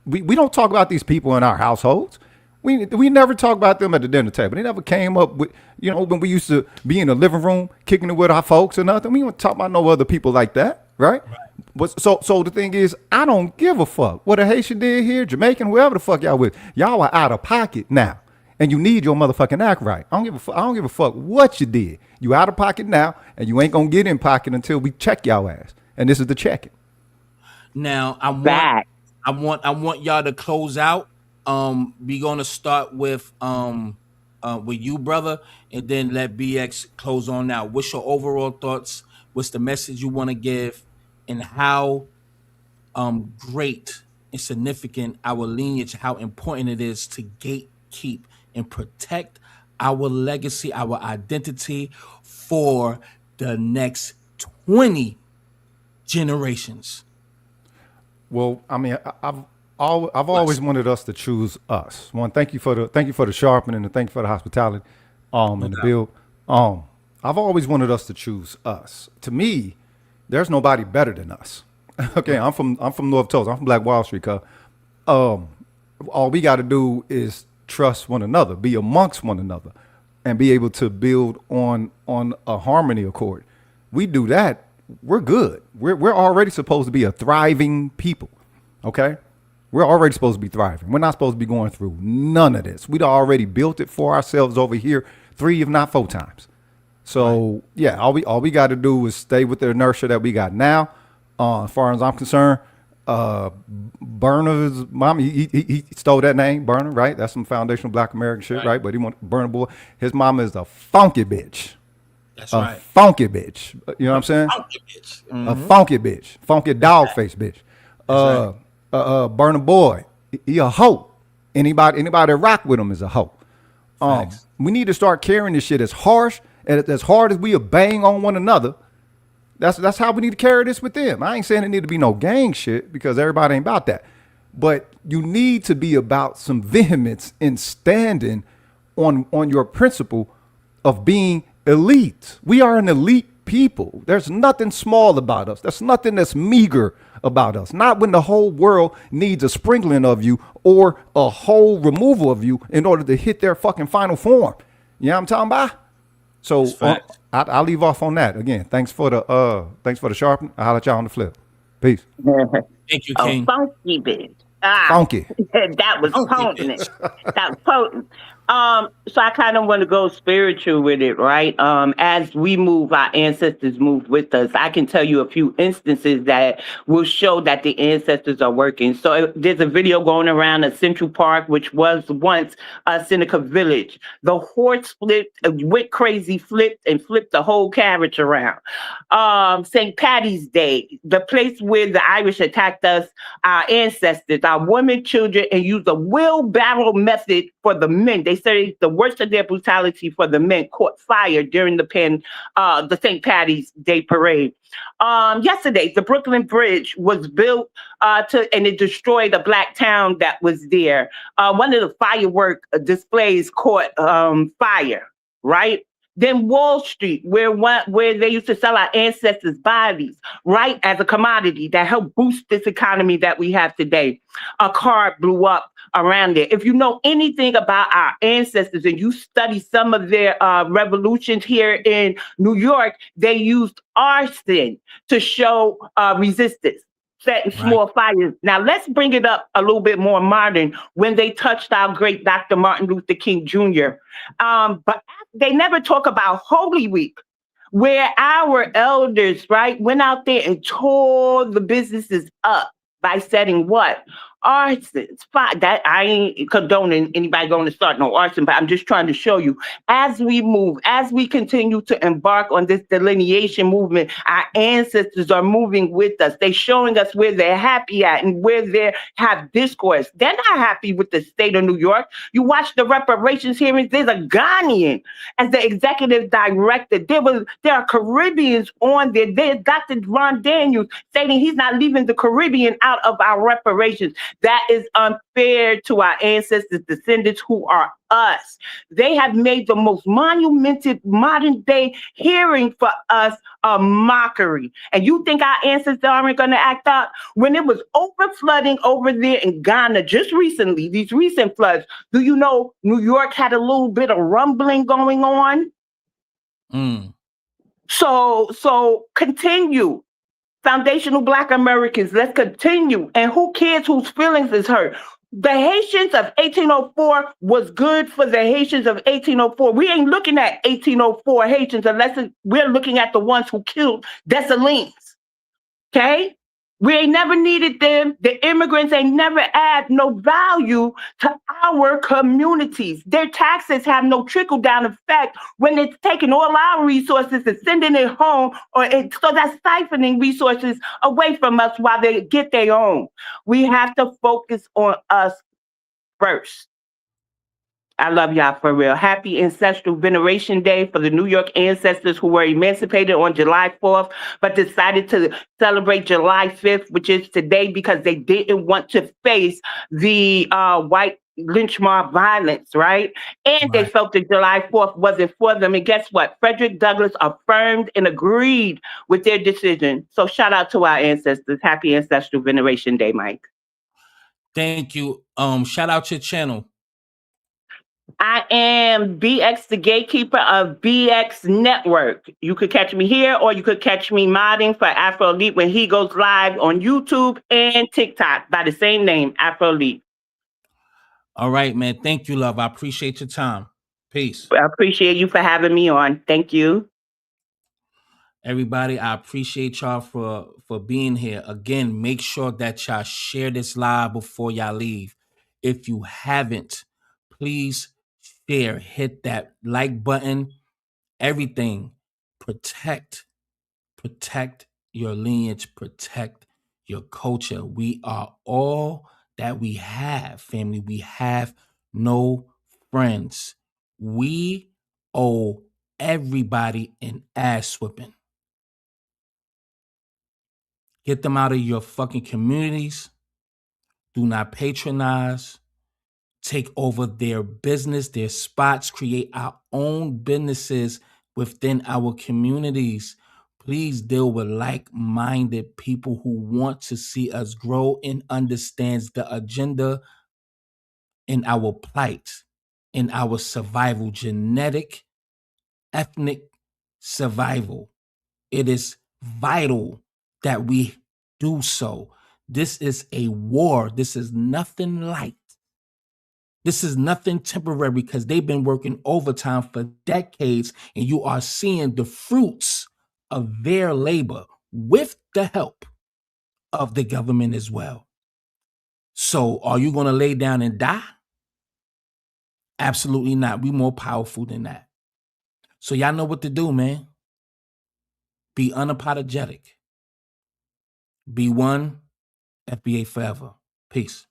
We don't talk about these people in our households. We never talk about them at the dinner table. They never came up with, when we used to be in the living room kicking it with our folks or nothing. We don't talk about no other people like that, right? But so the thing is, I don't give a fuck what a Haitian did here, Jamaican, whoever the fuck y'all with. Y'all are out of pocket now. And you need your motherfucking act right. I don't give a fuck what you did. You out of pocket now, and you ain't gonna get in pocket until we check y'all ass. And this is the checking. Now I want y'all to close out. We gonna start with with you, brother, and then let BX close on out. What's your overall thoughts? What's the message you want to give, and how great and significant our lineage, how important it is to gatekeep and protect our legacy, our identity for the next 20 generations? Well, I mean, I've always wanted us to choose us. One, thank you for the sharpening, and thank you for the hospitality, and the build. I've always wanted us to choose us. To me, there's nobody better than us. Okay, I'm from North Tulsa. I'm from Black Wall Street. All we got to do is trust one another, be amongst one another, and be able to build on a harmony accord. We do that, we're good. We're already supposed to be a thriving people. Okay, we're already supposed to be thriving. We're not supposed to be going through none of this. We'd already built it for ourselves over here 3, if not 4 times. So yeah, all we got to do is stay with the inertia that we got now. As far as I'm concerned, Burna's mom, he stole that name, Burna, right? That's some foundational Black American shit, right? But he want Burna Boy. His mama is a funky bitch. That's right. Funky bitch. You know what I'm saying? Funky bitch. Mm-hmm. A funky bitch. Funky dog face bitch. Burna Boy, he a hoe. Anybody that rock with him is a hoe. We need to start carrying this shit as harsh and as hard as we are bang on one another. That's how we need to carry this with them. I ain't saying it need to be no gang shit, because everybody ain't about that. But you need to be about some vehemence in standing on your principle of being elite. We are an elite people. There's nothing small about us. There's nothing that's meager about us. Not when the whole world needs a sprinkling of you or a whole removal of you in order to hit their fucking final form. You know what I'm talking about? So I'll leave off on that. Again, thanks for the sharpen. I'll let y'all on the flip. Peace. Thank you, King. Funky bitch. Funky. That was potent. That was potent. So I kind of want to go spiritual with it, right? As we move, our ancestors move with us. I can tell you a few instances that will show that the ancestors are working. So there's a video going around at Central Park, which was once Seneca Village. The horse went crazy, flipped the whole carriage around. St. Patty's Day, the place where the Irish attacked us, our ancestors, our women, children, and used a wheelbarrow method for the men. They say the worst of their brutality for the men caught fire during the St. Patty's Day parade. Yesterday, the Brooklyn Bridge was built and it destroyed a Black town that was there. One of the firework displays caught fire, right? Then Wall Street, where they used to sell our ancestors' bodies, right, as a commodity that helped boost this economy that we have today. A car blew up around there. If you know anything about our ancestors and you study some of their revolutions here in New York, they used arson to show resistance, setting small fires. Now let's bring it up a little bit more modern when they touched our great Dr. Martin Luther King Jr. But they never talk about Holy Week, where our elders, right, went out there and tore the businesses up by setting what? Arson. That I ain't condoning anybody going to start no arson, but I'm just trying to show you, as we move, as we continue to embark on this delineation movement, our ancestors are moving with us. They're showing us where they're happy at and where they have discourse. They're not happy with the state of New York. You watch the reparations hearings, there's a Ghanaian as the executive director. There are Caribbeans on there. There's Dr. Ron Daniels stating he's not leaving the Caribbean out of our reparations. That is unfair to our ancestors, descendants who are us. They have made the most monumental modern day hearing for us a mockery. And you think our ancestors aren't going to act up? When it was over flooding over there in Ghana just recently, these recent floods, do you know New York had a little bit of rumbling going on? So continue. Foundational Black Americans, let's continue. And who cares whose feelings is hurt? The Haitians of 1804 was good for the Haitians of 1804. We ain't looking at 1804 Haitians unless we're looking at the ones who killed Dessalines. Okay? We ain't never needed them. The immigrants ain't never add no value to our communities. Their taxes have no trickle down effect when it's taking all our resources and sending it home, so that's siphoning resources away from us while they get their own. We have to focus on us first. I love y'all for real. Happy Ancestral Veneration Day for the New York ancestors who were emancipated on July 4th, but decided to celebrate July 5th, which is today, because they didn't want to face the white lynch mob violence, right? And they felt that July 4th wasn't for them. And guess what? Frederick Douglass affirmed and agreed with their decision. So shout out to our ancestors. Happy Ancestral Veneration Day, Mike. Thank you. Shout out your channel. I am BX, the gatekeeper of BX Network. You could catch me here, or you could catch me modding for Afro Elite when he goes live on YouTube and TikTok by the same name, Afro Elite. All right, man. Thank you, love. I appreciate your time. Peace. I appreciate you for having me on. Thank you. Everybody, I appreciate y'all for being here. Again, make sure that y'all share this live before y'all leave. If you haven't, please share, hit that like button, everything. Protect your lineage, protect your culture. We are all that we have, family. We have no friends. We owe everybody an ass whipping. Get them out of your fucking communities. Do not patronize. Take over their business, their spots. Create our own businesses within our communities. Please deal with like-minded people who want to see us grow and understands the agenda in our plight, in our survival, genetic, ethnic survival. It is vital that we do so. This is a war. This is nothing light. This is nothing temporary, because they've been working overtime for decades, and you are seeing the fruits of their labor with the help of the government as well. So are you going to lay down and die? Absolutely not. We're more powerful than that. So y'all know what to do, man. Be unapologetic. Be one. FBA forever. Peace.